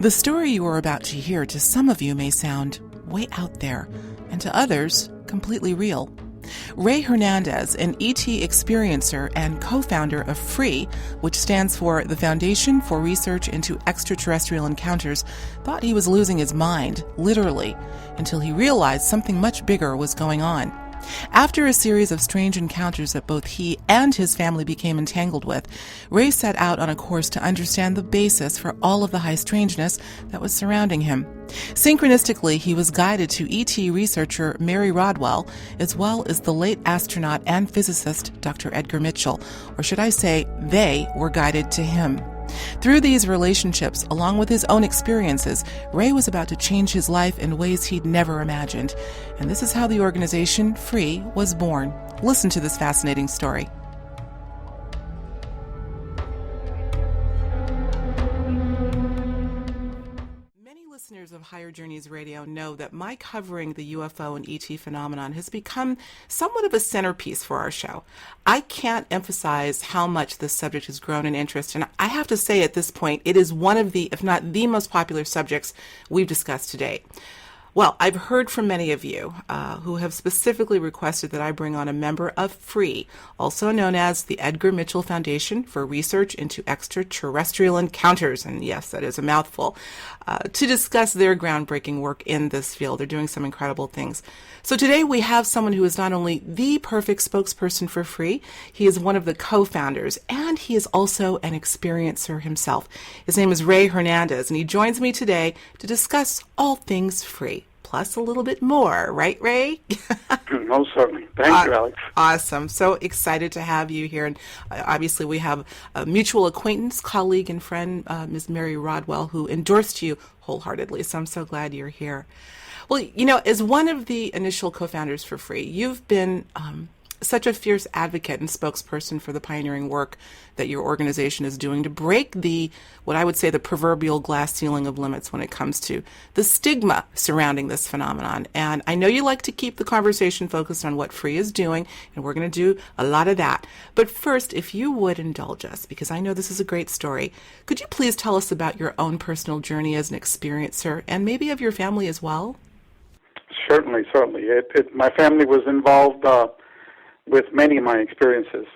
The story you are about to hear to some of you may sound way out there, and to others, completely real. Ray Hernandez, an ET experiencer and co-founder of FREE, which stands for the Foundation for Research into Extraterrestrial Encounters, thought he was losing his mind, literally, until he realized something much bigger was going on. After a series of strange encounters that both he and his family became entangled with, Ray set out on a course to understand the basis for all of the high strangeness that was surrounding him. Synchronistically, he was guided to ET researcher Mary Rodwell, as well as the late astronaut and physicist Dr. Edgar Mitchell, or should I say, they were guided to him. Through these relationships, along with his own experiences, Ray was about to change his life in ways he'd never imagined. And this is how the organization FREE was born. Listen to this fascinating story. Listeners of Higher Journeys Radio know that my covering the UFO and ET phenomenon has become somewhat of a centerpiece for our show. I can't emphasize how much this subject has grown in interest, and I have to say at this point, it is one of the, if not the most popular subjects we've discussed today. Well, I've heard from many of you who have specifically requested that I bring on a member of FREE, also known as the Edgar Mitchell Foundation for Research into Extraterrestrial Encounters, and yes, that is a mouthful, to discuss their groundbreaking work in this field. They're doing some incredible things. So today we have someone who is not only the perfect spokesperson for FREE, he is one of the co-founders, and he is also an experiencer himself. His name is Ray Hernandez, and he joins me today to discuss all things FREE. Plus a little bit more, right, Ray? Most certainly. Thank you, Alex. Awesome. So excited to have you here. And obviously we have a mutual acquaintance, colleague, and friend, Ms. Mary Rodwell, who endorsed you wholeheartedly. So I'm so glad you're here. Well, you know, as one of the initial co-founders for FREE, you've been such a fierce advocate and spokesperson for the pioneering work that your organization is doing to break what I would say, the proverbial glass ceiling of limits when it comes to the stigma surrounding this phenomenon. And I know you like to keep the conversation focused on what FREE is doing, and we're going to do a lot of that. But first, if you would indulge us, because I know this is a great story, could you please tell us about your own personal journey as an experiencer, and maybe of your family as well? Certainly. My family was involved with many of my experiences.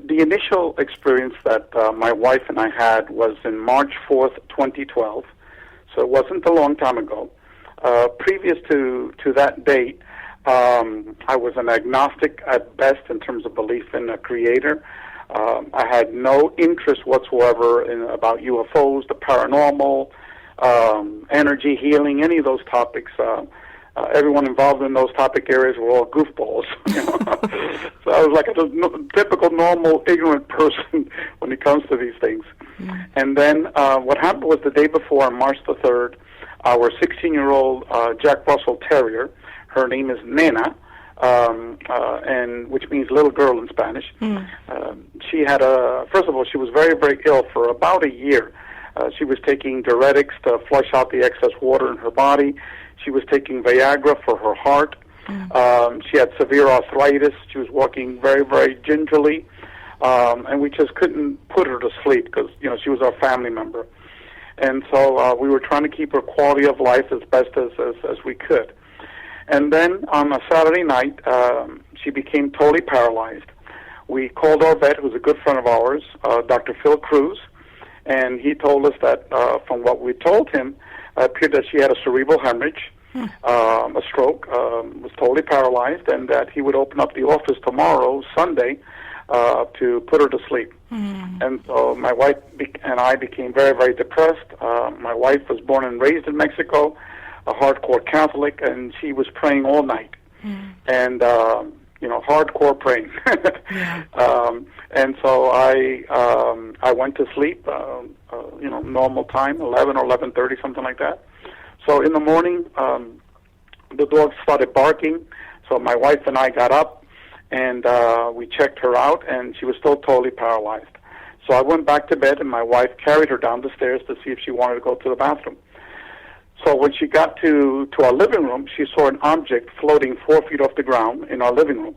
The initial experience that my wife and I had was in March 4th, 2012, so it wasn't a long time ago. Previous to that date, I was an agnostic at best in terms of belief in a creator. I had no interest whatsoever about UFOs, the paranormal, energy healing, any of those topics. Everyone involved in those topic areas were all goofballs. You know? So I was like a typical, normal, ignorant person when it comes to these things. Mm. And then what happened was the day before, on March the 3rd, our 16-year-old Jack Russell Terrier, her name is Nena, and which means little girl in Spanish. Mm. She had first of all, she was very, very ill for about a year. She was taking diuretics to flush out the excess water in her body. She was taking Viagra for her heart. Mm. She had severe arthritis. She was walking very, very gingerly. And we just couldn't put her to sleep because, you know, she was our family member. And so we were trying to keep her quality of life as best as we could. And then on a Saturday night, she became totally paralyzed. We called our vet, who's a good friend of ours, Dr. Phil Cruz, and he told us that from what we told him, it appeared that she had a cerebral hemorrhage, a stroke, was totally paralyzed, and that he would open up the office tomorrow, Sunday, to put her to sleep. Mm. And so my wife and I became very, very depressed. My wife was born and raised in Mexico, a hardcore Catholic, and she was praying all night. Mm. And, hardcore praying. Yeah. And so I went to sleep, normal time, 11 or 11:30, something like that. So in the morning, the dog started barking. So my wife and I got up, and we checked her out, and she was still totally paralyzed. So I went back to bed, and my wife carried her down the stairs to see if she wanted to go to the bathroom. So when she got to our living room, she saw an object floating 4 feet off the ground in our living room.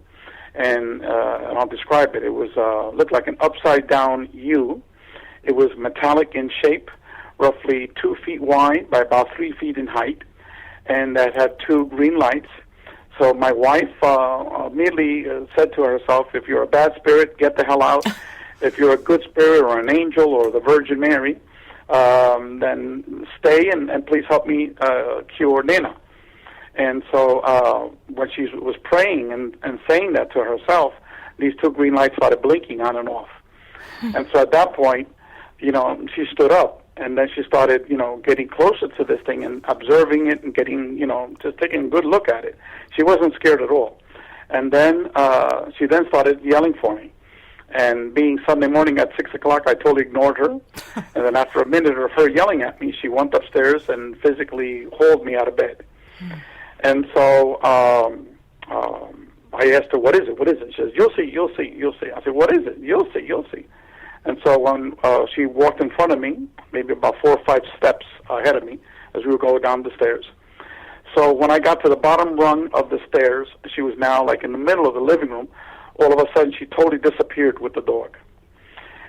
And I'll describe it. It was looked like an upside-down U. It was metallic in shape, roughly 2 feet wide by about 3 feet in height, and that had two green lights. So my wife immediately said to herself, if you're a bad spirit, get the hell out. If you're a good spirit or an angel or the Virgin Mary, then stay and please help me cure Nena. And so when she was praying and saying that to herself, these two green lights started blinking on and off. And so at that point, she stood up. And then she started, getting closer to this thing and observing it and getting, just taking a good look at it. She wasn't scared at all. And then she then started yelling for me. And being Sunday morning at 6 o'clock, I totally ignored her. And then after a minute of her yelling at me, she went upstairs and physically hauled me out of bed. And so I asked her, what is it? What is it? She says, you'll see, you'll see, you'll see. I said, what is it? You'll see, you'll see. And so when she walked in front of me, maybe about 4 or 5 steps ahead of me, as we were going down the stairs. So when I got to the bottom rung of the stairs, she was now like in the middle of the living room. All of a sudden, she totally disappeared with the dog.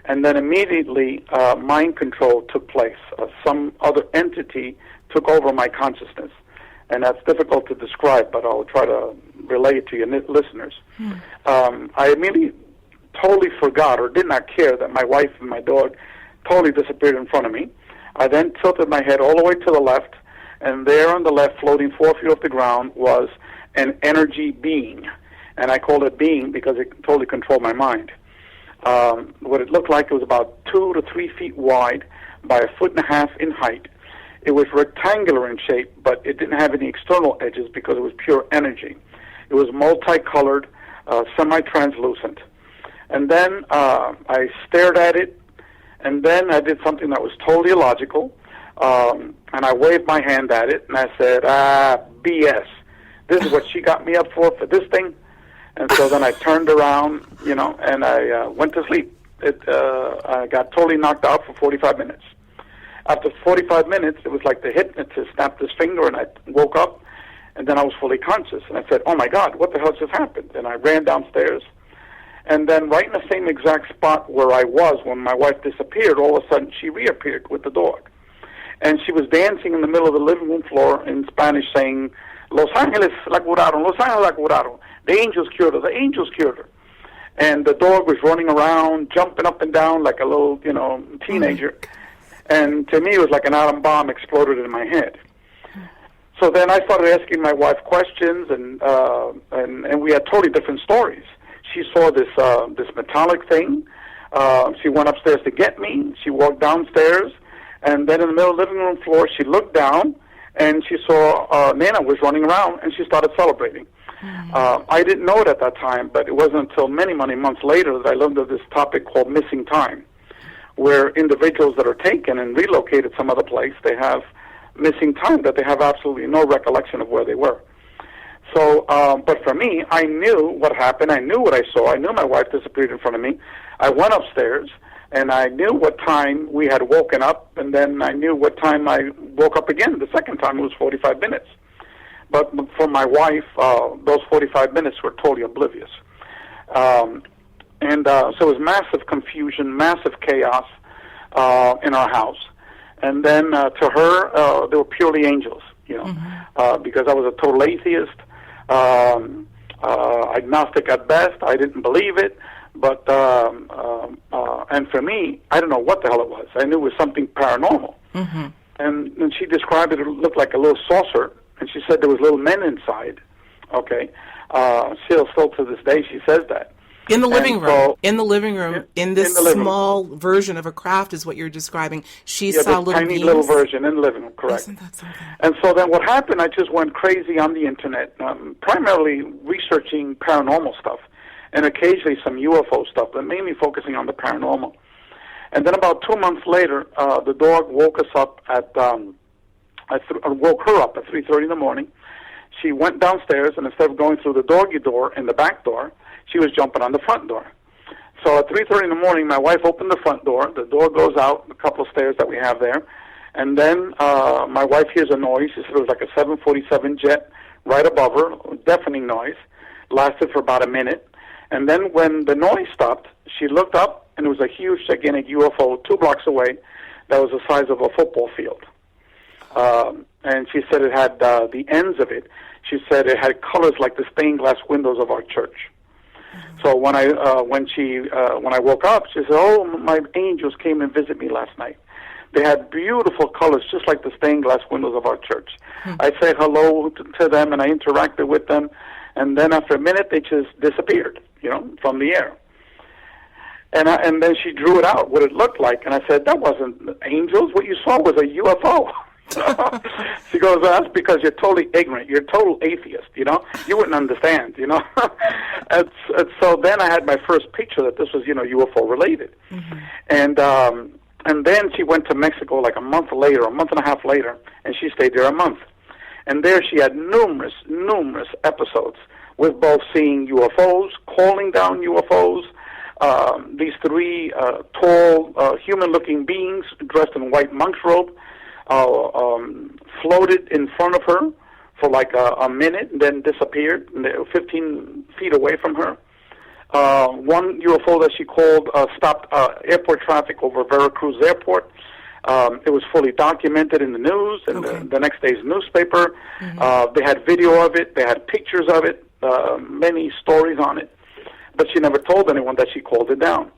And then immediately, mind control took place. Some other entity took over my consciousness. And that's difficult to describe, but I'll try to relay it to your listeners. I immediately totally forgot or did not care that my wife and my dog totally disappeared in front of me. I then tilted my head all the way to the left, and there on the left, floating 4 feet off the ground, was an energy being. And I called it being because it totally controlled my mind. What it looked like, it was about 2 to 3 feet wide by 1.5 feet in height. It was rectangular in shape, but it didn't have any external edges because it was pure energy. It was multicolored, semi-translucent. And then I stared at it, and then I did something that was totally illogical, and I waved my hand at it, and I said, BS. This is what she got me up for this thing? And so then I turned around, and I went to sleep. I got totally knocked out for 45 minutes. After 45 minutes, it was like the hypnotist snapped his finger, and I woke up, and then I was fully conscious. And I said, oh, my God, what the hell just happened? And I ran downstairs. And then right in the same exact spot where I was when my wife disappeared, all of a sudden she reappeared with the dog. And she was dancing in the middle of the living room floor in Spanish saying, Los Ángeles la curaron, Los Ángeles la curaron. The angels cured her, the angels cured her. And the dog was running around, jumping up and down like a little, teenager. And to me, it was like an atom bomb exploded in my head. So then I started asking my wife questions, and we had totally different stories. She saw this metallic thing. She went upstairs to get me. She walked downstairs, and then in the middle of the living room floor, she looked down, and she saw Nana was running around, and she started celebrating. I didn't know it at that time, but it wasn't until many, many months later that I learned of this topic called missing time, where individuals that are taken and relocated some other place, they have missing time, that they have absolutely no recollection of where they were. So, but for me, I knew what happened. I knew what I saw. I knew my wife disappeared in front of me. I went upstairs, and I knew what time we had woken up, and then I knew what time I woke up again. The second time it was 45 minutes. But for my wife, those 45 minutes were totally oblivious. So it was massive confusion, massive chaos in our house. And then to her, they were purely angels, because I was a total atheist. Agnostic at best. I didn't believe it, but and for me, I don't know what the hell it was. I knew it was something paranormal. And she described it. It looked like a little saucer, and she said there was little men inside. Okay, still to this day, she says that. In the living room, in this small version of a craft is what you're describing. She saw little tiny beings? Little version in the living room, correct. Isn't that something? And so then what happened, I just went crazy on the internet, primarily researching paranormal stuff, and occasionally some UFO stuff, but mainly focusing on the paranormal. And then about 2 months later, the dog woke us up woke her up at 3:30 in the morning. She went downstairs, and instead of going through the doggy door and the back door, she was jumping on the front door. So at 3:30 in the morning, my wife opened the front door. The door goes out, a couple of stairs that we have there, And then my wife hears a noise. She said it was like a 747 jet right above her, deafening noise. Lasted for about a minute. And then when the noise stopped, she looked up, and it was a huge, gigantic UFO 2 blocks away that was the size of a football field. And she said it had the ends of it. She said it had colors like the stained glass windows of our church. So when I woke up, she said, "Oh, my angels came and visited me last night. They had beautiful colors, just like the stained glass windows of our church." I said hello to them, and I interacted with them, and then after a minute, they just disappeared, from the air. And then she drew it out, what it looked like, and I said, "That wasn't angels. What you saw was a UFO." She goes, "That's because you're totally ignorant. You're a total atheist, You wouldn't understand, and so then I had my first picture that this was, UFO related. Mm-hmm. And then she went to Mexico like a month and a half later, and she stayed there a month. And there she had numerous episodes with both seeing UFOs, calling down UFOs, these 3 tall, human-looking beings dressed in white monk's robe, floated in front of her for like a minute and then disappeared, and they were 15 feet away from her. One UFO that she called stopped airport traffic over Veracruz Airport. It was fully documented in the news and the next day's newspaper. Mm-hmm. They had video of it. They had pictures of it, many stories on it. But she never told anyone that she called it down.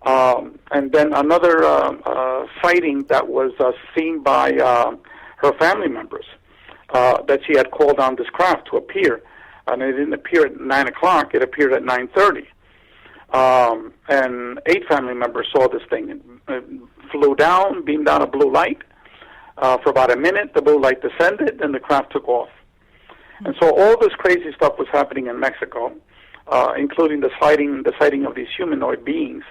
And then another sighting that was seen by her family members, that she had called down this craft to appear. And it didn't appear at 9 o'clock. It appeared at 9:30. And 8 family members saw this thing. It flew down, beamed down a blue light. For about a minute, the blue light descended, and the craft took off. And so all this crazy stuff was happening in Mexico, including the sighting of these humanoid beings.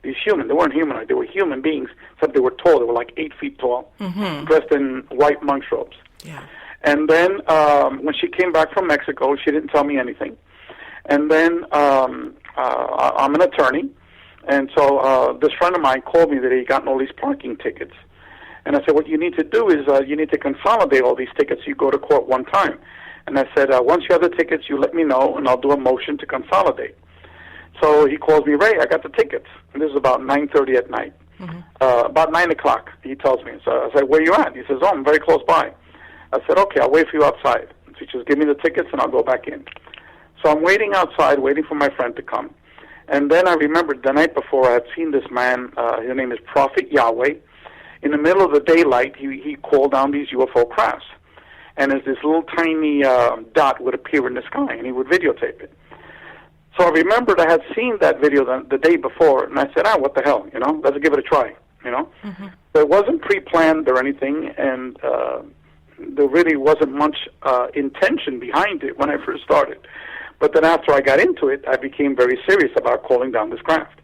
They weren't humanoid. They were human beings, except they were tall. They were like 8 feet tall, dressed in white monk's robes. Yeah. And then when she came back from Mexico, she didn't tell me anything. And then I'm an attorney, and so this friend of mine called me that he had gotten all these parking tickets. And I said, what you need to do is you need to consolidate all these tickets. You go to court one time. And I said, once you have the tickets, you let me know, and I'll do a motion to consolidate. So he calls me, "Ray, I got the tickets." And this is about 9:30 at night. Mm-hmm. About 9 o'clock, he tells me. So I said, "Where you at?" He says, "Oh, I'm very close by." I said, "Okay, I'll wait for you outside." So he says, "Give me the tickets, and I'll go back in." So I'm waiting outside, waiting for my friend to come. And then I remembered the night before I had seen this man, his name is Prophet Yahweh. In the middle of the daylight, he called down these UFO crafts. And as this little tiny dot would appear in the sky, and he would videotape it. So I remembered I had seen that video the day before, and I said, what the hell, let's give it a try, Mm-hmm. But it wasn't pre-planned or anything, and there really wasn't much intention behind it when I first started. But then after I got into it, I became very serious about calling down this craft.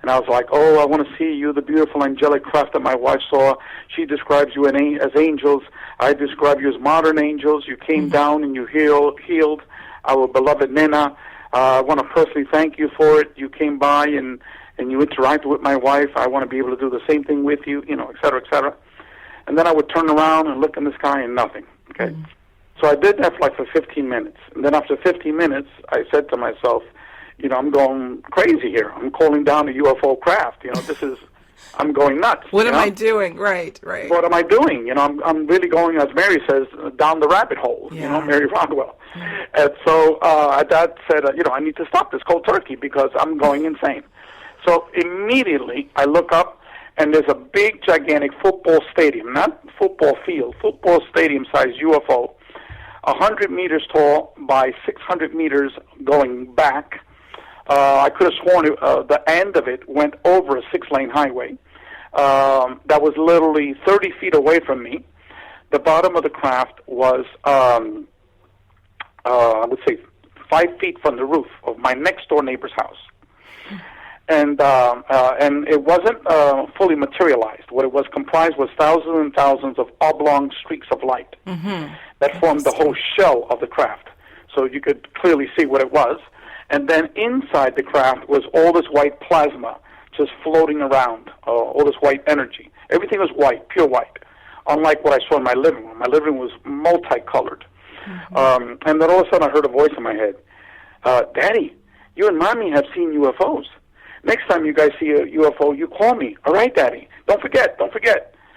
And I was like, I want to see you, the beautiful angelic craft that my wife saw. She describes you as angels. I describe you as modern angels. You came down and you healed our beloved Nena. I want to personally thank you for it. You came by and you interacted with my wife. I want to be able to do the same thing with you, et cetera, et cetera. And then I would turn around and look in the sky and nothing, okay? Mm-hmm. So I did that for 15 minutes. And then after 15 minutes, I said to myself, I'm going crazy here. I'm calling down a UFO craft. I'm going nuts. What am I doing? Right. What am I doing? I'm really going, as Mary says, down the rabbit hole, Mary Rodwell. Mm-hmm. And so Dad said, I need to stop this cold turkey because I'm going insane. So immediately I look up, and there's a big, gigantic football stadium, not football field, football stadium-sized UFO, 100 meters tall by 600 meters going back. I could have sworn the end of it went over a 6-lane highway that was literally 30 feet away from me. The bottom of the craft was, I would say, 5 feet from the roof of my next-door neighbor's house. And it wasn't fully materialized. What it was comprised was thousands and thousands of oblong streaks of light that formed the whole shell of the craft. So you could clearly see what it was. And then inside the craft was all this white plasma just floating around, all this white energy. Everything was white, pure white. unlike what I saw in my living room. My living room was multicolored. And then all of a sudden I heard a voice in my head, Daddy, you and Mommy have seen UFOs. Next time you guys see a UFO, you call me. All right, Daddy. Don't forget.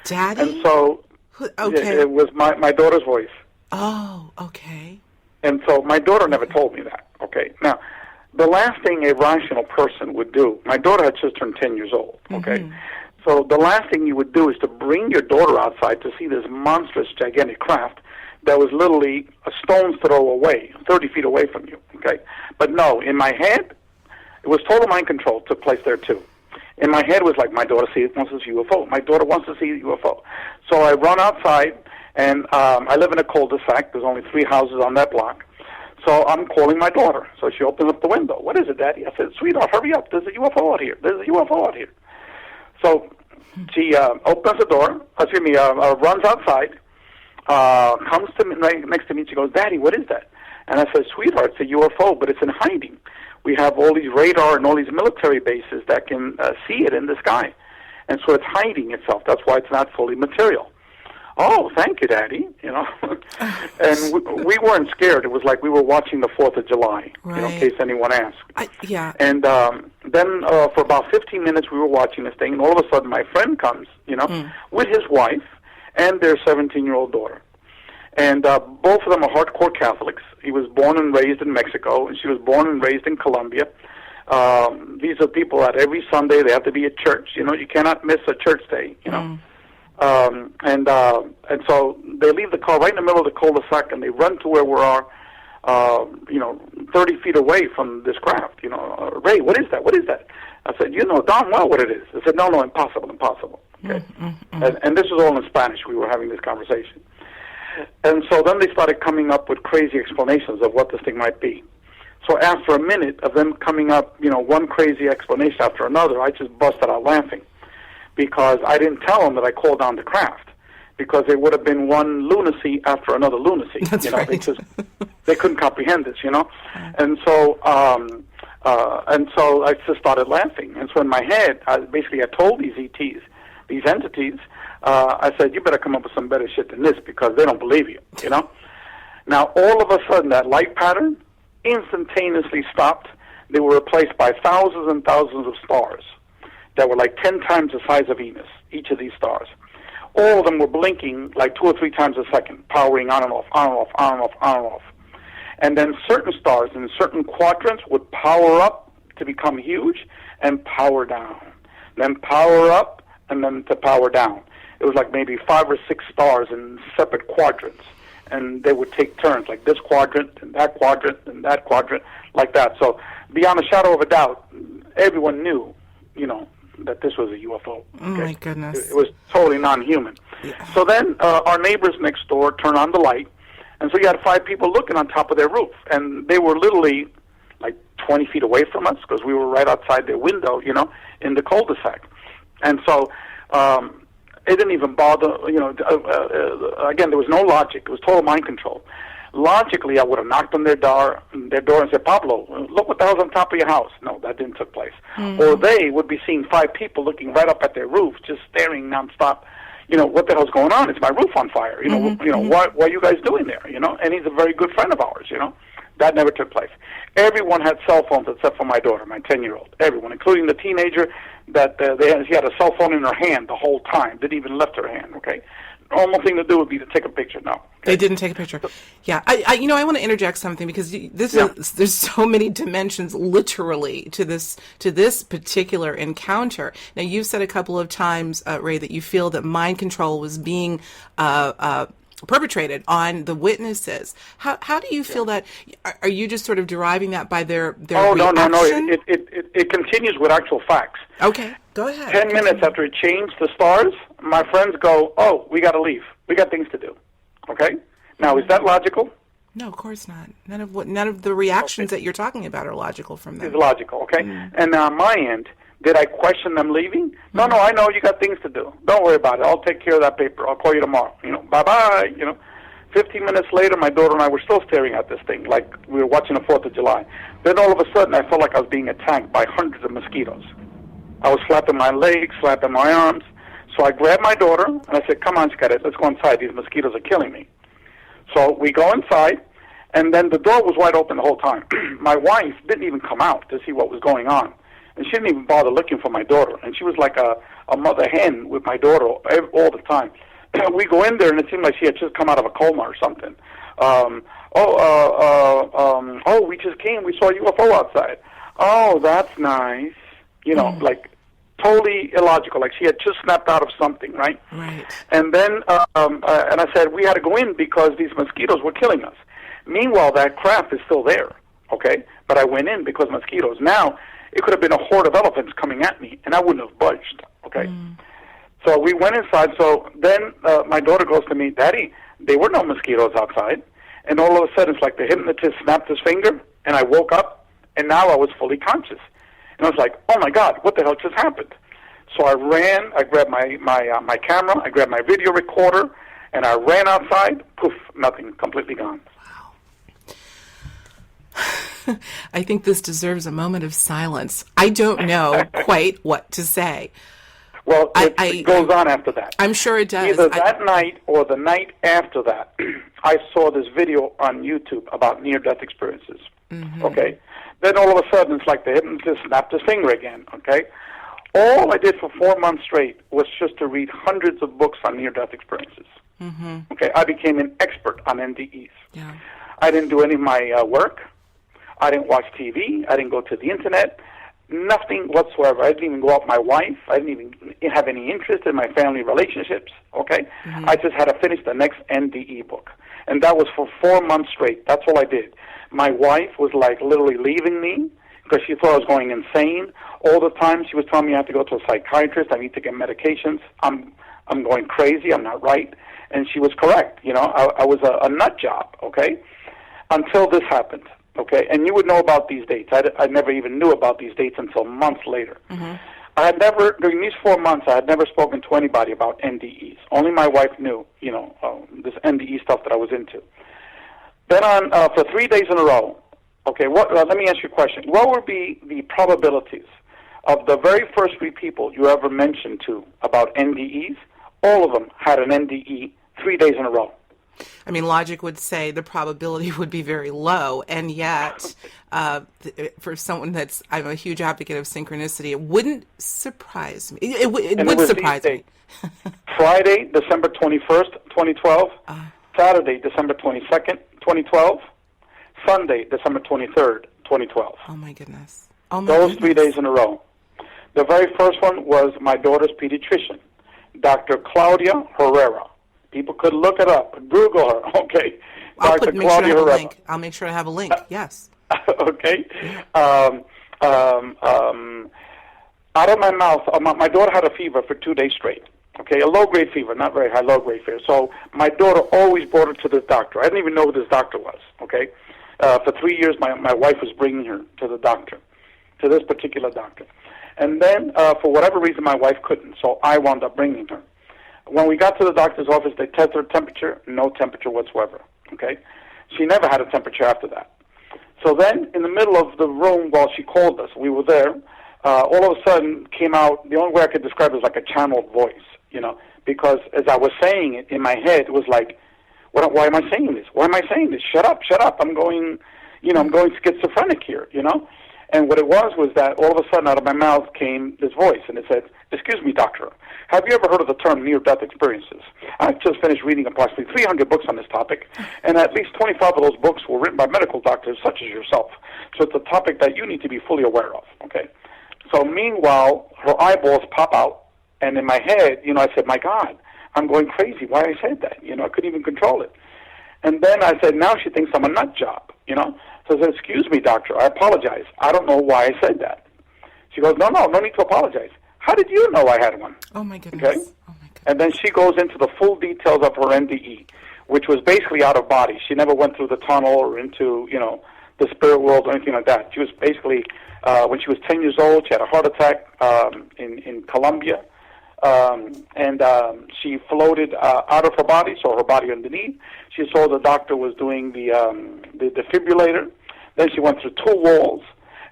Daddy? And so it was my daughter's voice. Oh, okay. And so my daughter never told me that, okay? Now, the last thing a rational person would do, my daughter had just turned 10 years old, okay? So the last thing you would do is to bring your daughter outside to see this monstrous, gigantic craft that was literally a stone's throw away, 30 feet away from you, okay? But no, in my head, it was total mind control took place there too. In my head, it was like, my daughter wants to see a UFO. My daughter wants to see a UFO. So I run outside, and I live in a cul-de-sac. There's only 3 houses on that block. So I'm calling my daughter. So she opens up the window. What is it, Daddy? I said, sweetheart, hurry up. There's a UFO out here. There's a UFO out here. So she opens the door, runs outside, comes to me, right next to me. She goes, Daddy, what is that? And I said, sweetheart, it's a UFO, but it's in hiding. We have all these radar and all these military bases that can see it in the sky. And so it's hiding itself. That's why it's not fully material. Oh, thank you, Daddy. You know, and we weren't scared. It was like we were watching the 4th of July, right. You know, in case anyone asked. Yeah. And then for about 15 minutes we were watching this thing, and all of a sudden my friend comes, you know, with his wife and their 17-year-old daughter. And both of them are hardcore Catholics. He was born and raised in Mexico, and she was born and raised in Colombia. These are people that every Sunday they have to be at church. You know, you cannot miss a church day, you know. And so they leave the car right in the middle of the cul-de-sac, and they run to where we are, 30 feet away from this craft. You know, Ray, what is that? What is that? I said, you know darn well what it is. I said, no, impossible. Okay, and this was all in Spanish. We were having this conversation. And so then they started coming up with crazy explanations of what this thing might be. So after a minute of them coming up, you know, one crazy explanation after another, I just busted out laughing because I didn't tell them that I called down the craft because it would have been one lunacy after another lunacy. That's you know, right. They couldn't comprehend this, you know. And so I just started laughing. And so in my head, I told these ETs, these entities, I said, you better come up with some better shit than this because they don't believe you, you know? Now, all of a sudden, that light pattern instantaneously stopped. They were replaced by thousands and thousands of stars that were like 10 times the size of Venus, each of these stars. All of them were blinking like 2 or 3 times a second, powering on and off, on and off, on and off, on and off. And then certain stars in certain quadrants would power up to become huge and power down. Then power up and then to power down. It was like maybe 5 or 6 stars in separate quadrants. And they would take turns, like this quadrant and that quadrant and that quadrant, like that. So beyond a shadow of a doubt, everyone knew, you know, that this was a UFO. Okay? Oh, my goodness. It was totally non-human. Yeah. So then our neighbors next door turned on the light, and so you had 5 people looking on top of their roof. And they were literally like 20 feet away from us because we were right outside their window, you know, in the cul-de-sac. And so it didn't even bother, you know, again, there was no logic. It was total mind control. Logically, I would have knocked on their door and said, Pablo, look what the hell's on top of your house. No, that didn't take place. Or they would be seeing 5 people looking right up at their roof, just staring nonstop. You know, what the hell's going on? Is my roof on fire? You know, what are you guys doing there? You know, and he's a very good friend of ours, you know. That never took place. Everyone had cell phones except for my daughter, my 10-year-old. Everyone, including the teenager that she had a cell phone in her hand the whole time. Didn't even lift her hand, okay? Normal thing to do would be to take a picture. No. Okay? They didn't take a picture. Yeah. I want to interject something because there's so many dimensions literally to this particular encounter. Now, you've said a couple of times, Ray, that you feel that mind control was being perpetrated on the witnesses. How do you feel that? Are you just sort of deriving that by their reaction? No. It continues with actual facts. Okay, go ahead. 10 minutes after it changed the stars, my friends go, oh, we got to leave. We got things to do. Okay? Now, is that logical? No, of course not. None of the reactions that you're talking about are logical from them. It's logical, okay? And on my end, did I question them leaving? No, I know you got things to do. Don't worry about it. I'll take care of that paper. I'll call you tomorrow. You know, bye-bye. You know, 15 minutes later, my daughter and I were still staring at this thing like we were watching the 4th of July. Then all of a sudden, I felt like I was being attacked by hundreds of mosquitoes. I was slapping my legs, slapping my arms. So I grabbed my daughter, and I said, come on, Scarlett, let's go inside. These mosquitoes are killing me. So we go inside, and then the door was wide open the whole time. My wife didn't even come out to see what was going on. And she didn't even bother looking for my daughter. And she was like a mother hen with my daughter all the time. We go in there, and it seemed like she had just come out of a coma or something. We just came. We saw a UFO outside. Oh, that's nice. You know, like totally illogical. Like she had just snapped out of something, right? Right. And then, and I said, we had to go in because these mosquitoes were killing us. Meanwhile, that craft is still there, okay? But I went in because mosquitoes. Now, it could have been a horde of elephants coming at me, and I wouldn't have budged, okay? So we went inside. So then my daughter goes to me, Daddy, there were no mosquitoes outside. And all of a sudden, it's like the hypnotist snapped his finger, and I woke up, and now I was fully conscious. And I was like, oh, my God, what the hell just happened? So I ran. I grabbed my camera. I grabbed my video recorder, and I ran outside. Poof, nothing, completely gone. I think this deserves a moment of silence. I don't know quite what to say. Well, it goes on after that. I'm sure it does. Either that night or the night after that, I saw this video on YouTube about near-death experiences. Okay? Then all of a sudden, it's like the hypnotist snapped his finger again, okay? All I did for 4 months straight was just to read hundreds of books on near-death experiences. Okay? I became an expert on NDEs. Yeah. I didn't do any of my work. I didn't watch TV. I didn't go to the Internet. Nothing whatsoever. I didn't even go out with my wife. I didn't even have any interest in my family relationships, okay? I just had to finish the next NDE book. And that was for 4 months straight. That's all I did. My wife was like literally leaving me because she thought I was going insane. All the time she was telling me I have to go to a psychiatrist. I need to get medications. I'm going crazy. I'm not right. And she was correct. You know, I was a nut job, okay? Until this happened. Okay, and you would know about these dates. I never even knew about these dates until months later. I had never, during these 4 months, I had never spoken to anybody about NDEs. Only my wife knew, you know, this NDE stuff that I was into. Then for 3 days in a row, okay, let me ask you a question. What would be the probabilities of the very first 3 people you ever mentioned to about NDEs? All of them had an NDE 3 days in a row. I mean, logic would say the probability would be very low, and yet, for someone I'm a huge advocate of synchronicity, it wouldn't surprise me. It would surprise me. Friday, December 21st, 2012. Saturday, December 22nd, 2012. Sunday, December 23rd, 2012. Oh, my goodness. Those 3 days in a row. The very first one was my daughter's pediatrician, Dr. Claudia Herrera. People could look it up. Google her, okay? I'll make sure I have a link, yes. Okay. Out of my mouth, my daughter had a fever for 2 days straight, okay? A low-grade fever, not very high, low-grade fever. So my daughter always brought her to this doctor. I didn't even know who this doctor was, okay? For 3 years, my wife was bringing her to the doctor, to this particular doctor. And then, for whatever reason, my wife couldn't, so I wound up bringing her. When we got to the doctor's office, they tested her temperature, no temperature whatsoever, okay? She never had a temperature after that. So then, in the middle of the room while she called us, we were there, all of a sudden came out, the only way I could describe it is like a channeled voice, you know, because as I was saying it in my head, it was like, why am I saying this? Why am I saying this? Shut up, I'm going schizophrenic here, you know? And what it was that all of a sudden out of my mouth came this voice, and it said, excuse me, doctor, have you ever heard of the term near-death experiences? I've just finished reading approximately 300 books on this topic, and at least 25 of those books were written by medical doctors such as yourself. So it's a topic that you need to be fully aware of, okay? So meanwhile, her eyeballs pop out, and in my head, you know, I said, my God, I'm going crazy. Why I said that? You know, I couldn't even control it. And then I said, now she thinks I'm a nut job, you know? So I said, excuse me, doctor, I apologize. I don't know why I said that. She goes, no need to apologize. How did you know I had one? Oh, my goodness. Okay? Oh, my goodness. And then she goes into the full details of her NDE, which was basically out of body. She never went through the tunnel or into, you know, the spirit world or anything like that. She was basically, when she was 10 years old, she had a heart attack in Colombia. She floated out of her body, so her body underneath. She saw the doctor was doing the defibrillator. Then she went through 2 walls,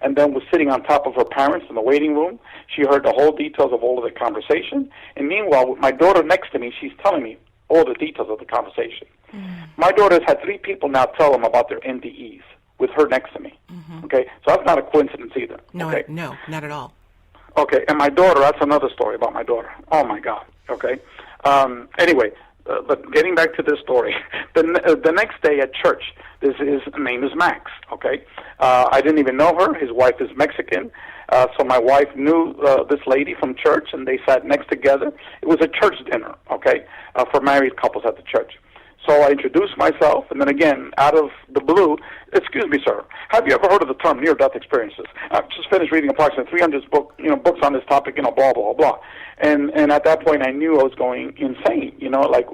and then was sitting on top of her parents in the waiting room. She heard the whole details of all of the conversation. And meanwhile, with my daughter next to me, she's telling me all the details of the conversation. My daughter's had 3 people now tell them about their NDEs with her next to me. Okay, so that's not a coincidence either. No, okay? no, not at all. Okay, and my daughter, that's another story about my daughter. Oh, my God. Okay. Anyway, but getting back to this story, the next day at church, his name is Max, okay? I didn't even know her. His wife is Mexican. So my wife knew this lady from church, and they sat next together. It was a church dinner, okay, for married couples at the church. So I introduced myself, and then again, out of the blue, excuse me, sir, have you ever heard of the term near-death experiences? I've just finished reading approximately 300 books on this topic, blah, blah, blah. And at that point, I knew I was going insane, like,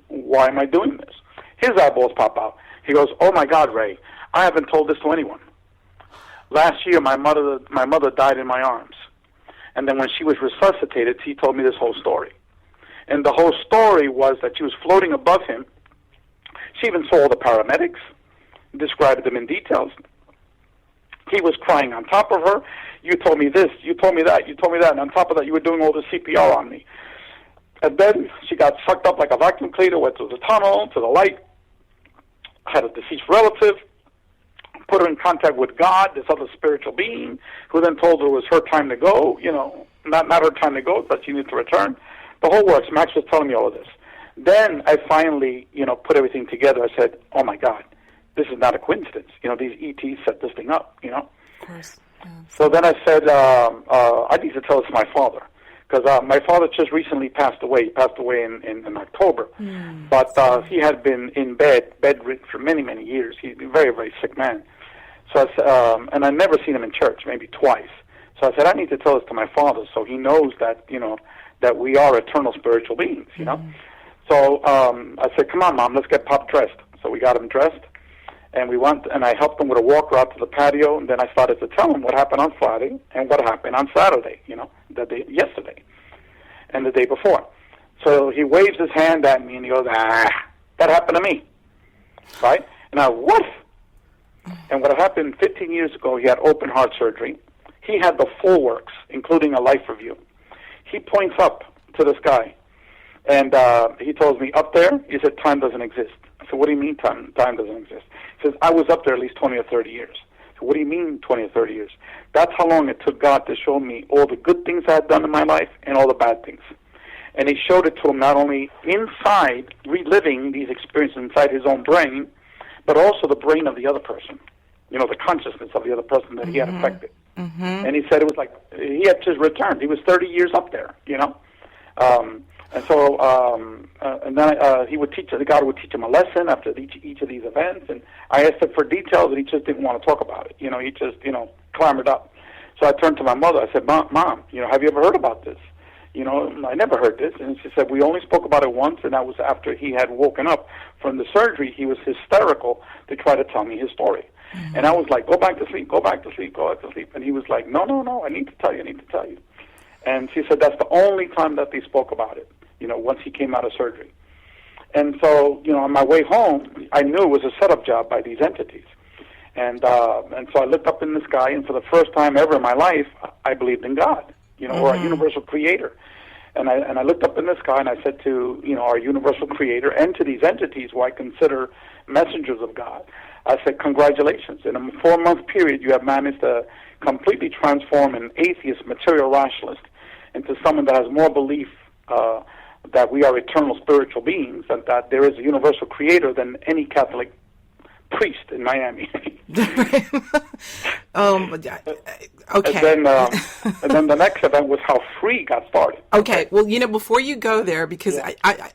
why am I doing this? His eyeballs pop out. He goes, oh, my God, Ray, I haven't told this to anyone. Last year, my mother died in my arms. And then when she was resuscitated, he told me this whole story. And the whole story was that she was floating above him. She even saw all the paramedics, described them in details. He was crying on top of her. You told me this, you told me that, you told me that, and on top of that, you were doing all the CPR on me. And then she got sucked up like a vacuum cleaner, went through the tunnel, to the light, had a deceased relative, put her in contact with God, this other spiritual being, who then told her it was her time to go, not her time to go, but she needed to return. The whole works. Max was telling me all of this. Then I finally, put everything together. I said, oh, my God, this is not a coincidence. These ETs set this thing up, Of course. Yeah. So then I said, I need to tell this to my father, because my father just recently passed away. He passed away in October. But he had been in bedridden for many, many years. He's a very, very sick man. So I said, and I've never seen him in church, maybe twice. So I said, I need to tell this to my father so he knows that, that we are eternal spiritual beings, So I said, come on, Mom, let's get Pop dressed. So we got him dressed, and we went, and I helped him with a walker out to the patio, and then I started to tell him what happened on Friday and what happened on Saturday, yesterday and the day before. So he waves his hand at me, and he goes, that happened to me, right? And I, what? And what happened 15 years ago, he had open heart surgery. He had the full works, including a life review. He points up to the sky. And he tells me, up there, he said, time doesn't exist. I said, what do you mean time doesn't exist? He says, I was up there at least 20 or 30 years. So what do you mean 20 or 30 years? That's how long it took God to show me all the good things I had done in my life and all the bad things. And he showed it to him not only inside, reliving these experiences inside his own brain, but also the brain of the other person, the consciousness of the other person that he had affected. And he said it was like he had just returned. He was 30 years up there, And so, and then he would God would teach him a lesson after each of these events. And I asked him for details, and he just didn't want to talk about it. He just, clambered up. So I turned to my mother. I said, Mom, have you ever heard about this? I never heard this. And she said, we only spoke about it once, and that was after he had woken up from the surgery. He was hysterical to try to tell me his story. And I was like, go back to sleep, go back to sleep, go back to sleep. And he was like, no, I need to tell you. And she said that's the only time that they spoke about it, once he came out of surgery. And so, on my way home, I knew it was a setup job by these entities. And so I looked up in the sky, and for the first time ever in my life, I believed in God, or a universal creator. And I looked up in the sky, and I said to, our universal creator and to these entities who I consider messengers of God, I said, congratulations. In a 4-month period, you have managed to completely transform an atheist material rationalist into someone that has more belief that we are eternal spiritual beings and that there is a universal creator than any Catholic priest in Miami. Okay. And then the next event was how free got started. Okay. Well, before you go there, because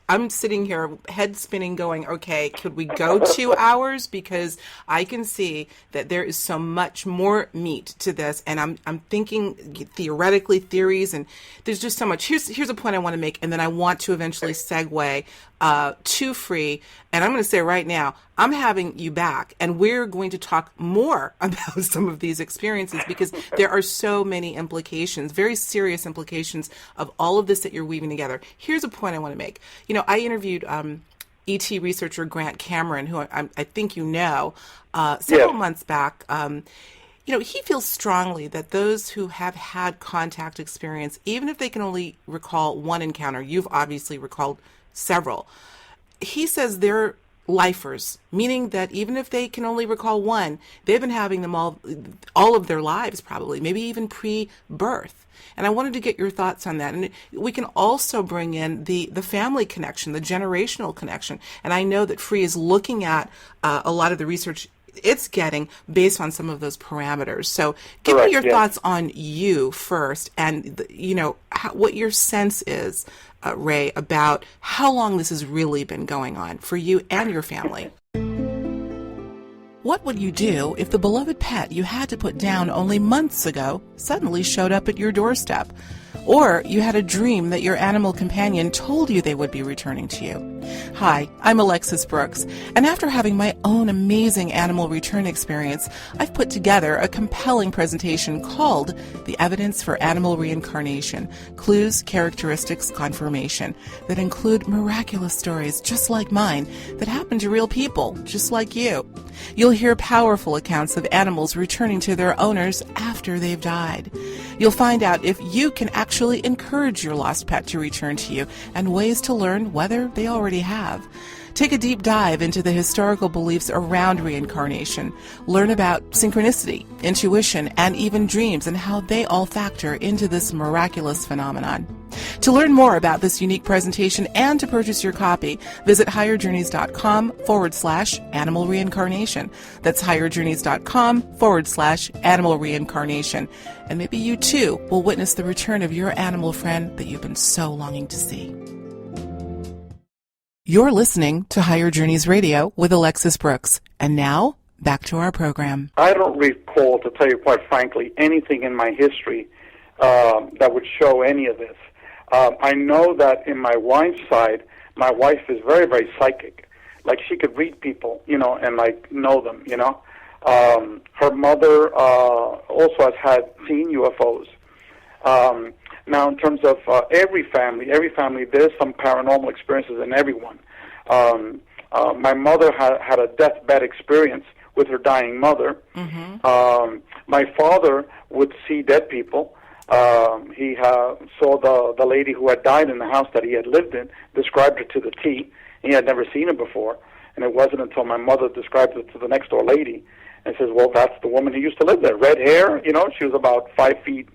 I'm sitting here, head spinning, going, okay, could we go 2 hours? Because I can see that there is so much more meat to this, and I'm thinking theoretically, theories, and there's just so much. Here's a point I want to make, and then I want to eventually segue to free. And I'm going to say right now, I'm having you back, and we're going to talk more about some of these experiences because there are so many implications, very serious implications of all of this that you're weaving together. Here's a point I want to make. I interviewed ET researcher Grant Cameron, who I think several months back. he feels strongly that those who have had contact experience, even if they can only recall one encounter, you've obviously recalled several, he says they're lifers, meaning that even if they can only recall one, they've been having them all of their lives, probably, maybe even pre-birth. And I wanted to get your thoughts on that. And we can also bring in the family connection, the generational connection. And I know that FREE is looking at a lot of the research it's getting based on some of those parameters. So give me your thoughts on you first, and what your sense is, Ray, about how long this has really been going on for you and your family. What would you do if the beloved pet you had to put down only months ago suddenly showed up at your doorstep? Or you had a dream that your animal companion told you they would be returning to you. Hi, I'm Alexis Brooks, and after having my own amazing animal return experience, I've put together a compelling presentation called The Evidence for Animal Reincarnation, Clues, Characteristics, Confirmation, that include miraculous stories just like mine that happen to real people just like you. You'll hear powerful accounts of animals returning to their owners after they've died. You'll find out if you can actually encourage your lost pet to return to you and ways to learn whether they already have. Take a deep dive into the historical beliefs around reincarnation. Learn about synchronicity, intuition, and even dreams and how they all factor into this miraculous phenomenon. To learn more about this unique presentation and to purchase your copy, visit higherjourneys.com/animal reincarnation. That's higherjourneys.com/animal reincarnation. And maybe you too will witness the return of your animal friend that you've been so longing to see. You're listening to Higher Journeys Radio with Alexis Brooks. And now, back to our program. I don't recall, to tell you quite frankly, anything in my history that would show any of this. I know that in my wife's side, my wife is very, very psychic. Like, she could read people, and, know them, Her mother also has seen UFOs. Now, in terms of every family, there's some paranormal experiences in everyone. My mother had a deathbed experience with her dying mother. Mm-hmm. My father would see dead people. He saw the lady who had died in the house that he had lived in, described her to the T. He had never seen her before, and it wasn't until my mother described it to the next door lady and says, well, that's the woman who used to live there. Red hair, she was about 5 feet,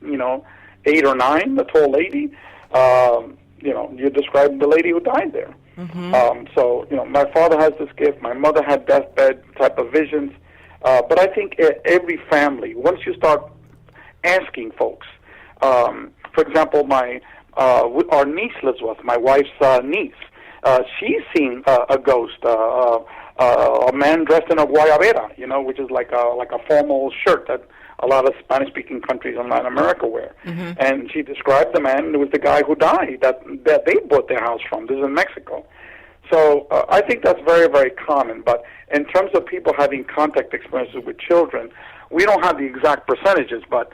8 or 9, the tall lady. You described the lady who died there. Mm-hmm. So, my father has this gift. My mother had deathbed type of visions. But I think every family, once you start asking folks, for example, our niece lives with my wife's niece. She's seen a ghost, a man dressed in a guayabera, which is like a formal shirt that a lot of Spanish-speaking countries in Latin America wear. Mm-hmm. And she described the man, and it was the guy who died that they bought their house from. This is in Mexico. So I think that's very, very common. But in terms of people having contact experiences with children, we don't have the exact percentages, but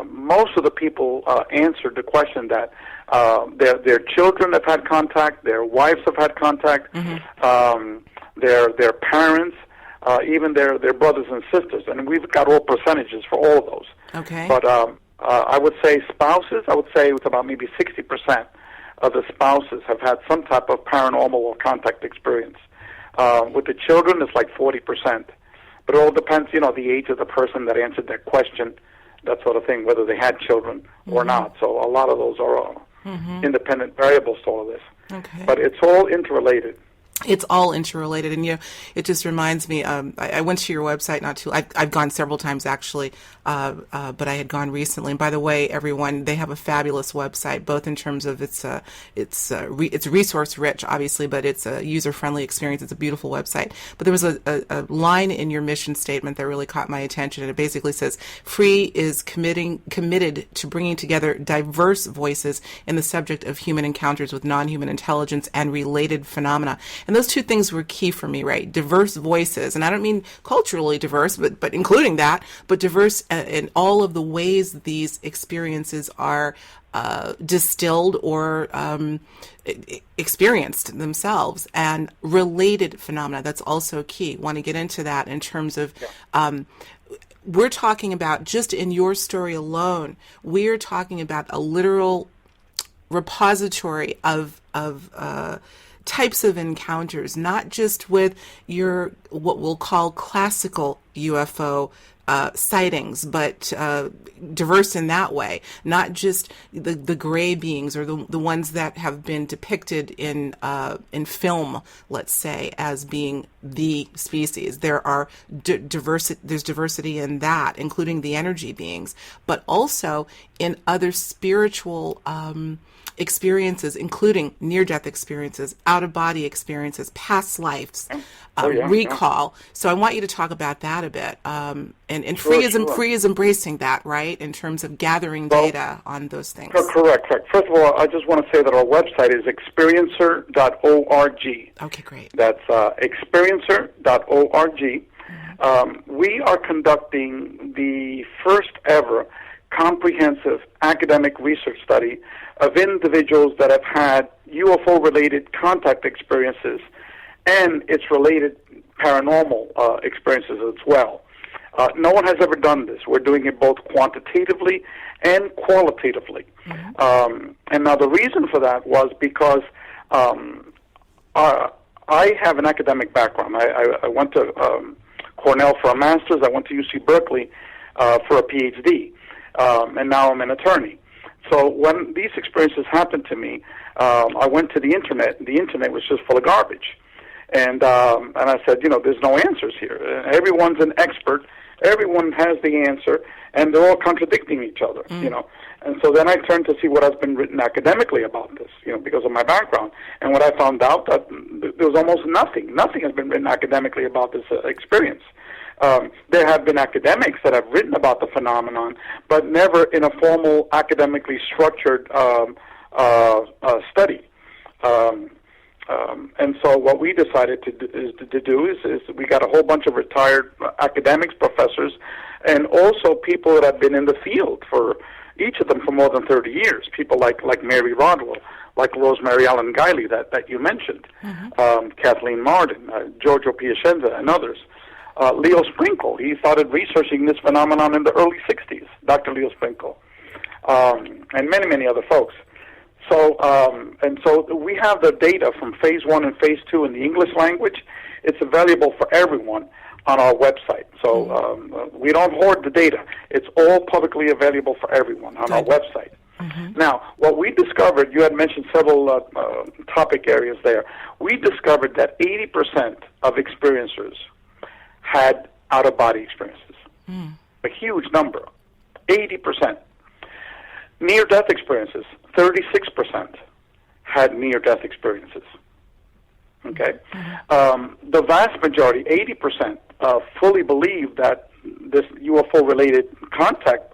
most of the people answered the question that their children have had contact, their wives have had contact, mm-hmm. Their parents, even their brothers and sisters, and we've got all percentages for all of those. Okay. But I would say spouses, it's about maybe 60% of the spouses have had some type of paranormal or contact experience. With the children, it's like 40%. But it all depends, the age of the person that answered that question, that sort of thing, whether they had children mm-hmm. or not. So a lot of those are mm-hmm. independent variables to all of this. Okay. But it's all interrelated. It's all interrelated, and it just reminds me. I went to your website I've gone several times actually, but I had gone recently. And by the way, everyone, they have a fabulous website, both in terms of it's resource rich, obviously, but it's a user friendly experience. It's a beautiful website. But there was a line in your mission statement that really caught my attention, and it basically says, "FREE is committed to bringing together diverse voices in the subject of human encounters with non-human intelligence and related phenomena." And those two things were key for me, right? Diverse voices, and I don't mean culturally diverse, but including that, but diverse in all of the ways these experiences are distilled or experienced themselves, and related phenomena. That's also key. Want to get into that in terms of we're talking about, just in your story alone, we're talking about a literal repository of types of encounters, not just with your what we'll call classical UFO sightings, but diverse in that way. Not just the gray beings or the ones that have been depicted in film, let's say, as being the species. There are there's diversity in that, including the energy beings, but also in other spiritual experiences, including near-death experiences, out-of-body experiences, past lives, recall. Yeah. So I want you to talk about that a bit. And Free is embracing that, right, in terms of gathering data on those things. Correct. First of all, I just want to say that our website is experiencer.org. Okay, great. That's experiencer.org. We are conducting the first ever comprehensive academic research study of individuals that have had UFO-related contact experiences and its related paranormal experiences as well. No one has ever done this. We're doing it both quantitatively and qualitatively. Mm-hmm. And now the reason for that was because I have an academic background. I went to Cornell for a master's. I went to UC Berkeley for a PhD. And now I'm an attorney. So when these experiences happened to me, I went to the internet, and the internet was just full of garbage. And I said, there's no answers here. Everyone's an expert. Everyone has the answer, and they're all contradicting each other, And so then I turned to see what has been written academically about this, because of my background. And what I found out that there was almost nothing. Nothing has been written academically about this experience. There have been academics that have written about the phenomenon, but never in a formal, academically structured study. And so what we decided to do is we got a whole bunch of retired academics, professors, and also people that have been in the field for each of them for more than 30 years. People like Mary Rodwell, like Rosemary Allen Guiley that you mentioned, mm-hmm. Kathleen Marden, Giorgio Piacenza, and others. Leo Sprinkle, he started researching this phenomenon in the early 60s, Dr. Leo Sprinkle, and many, many other folks. So, and so we have the data from Phase 1 and Phase 2 in the English language. It's available for everyone on our website. So we don't hoard the data. It's all publicly available for everyone on our website. Mm-hmm. Now, what we discovered, you had mentioned several topic areas there. We discovered that 80% of experiencers had out-of-body experiences. A huge number, 80%. Near-death experiences, 36% had near-death experiences. Okay? Mm-hmm. The vast majority, 80%, fully believe that this UFO-related contact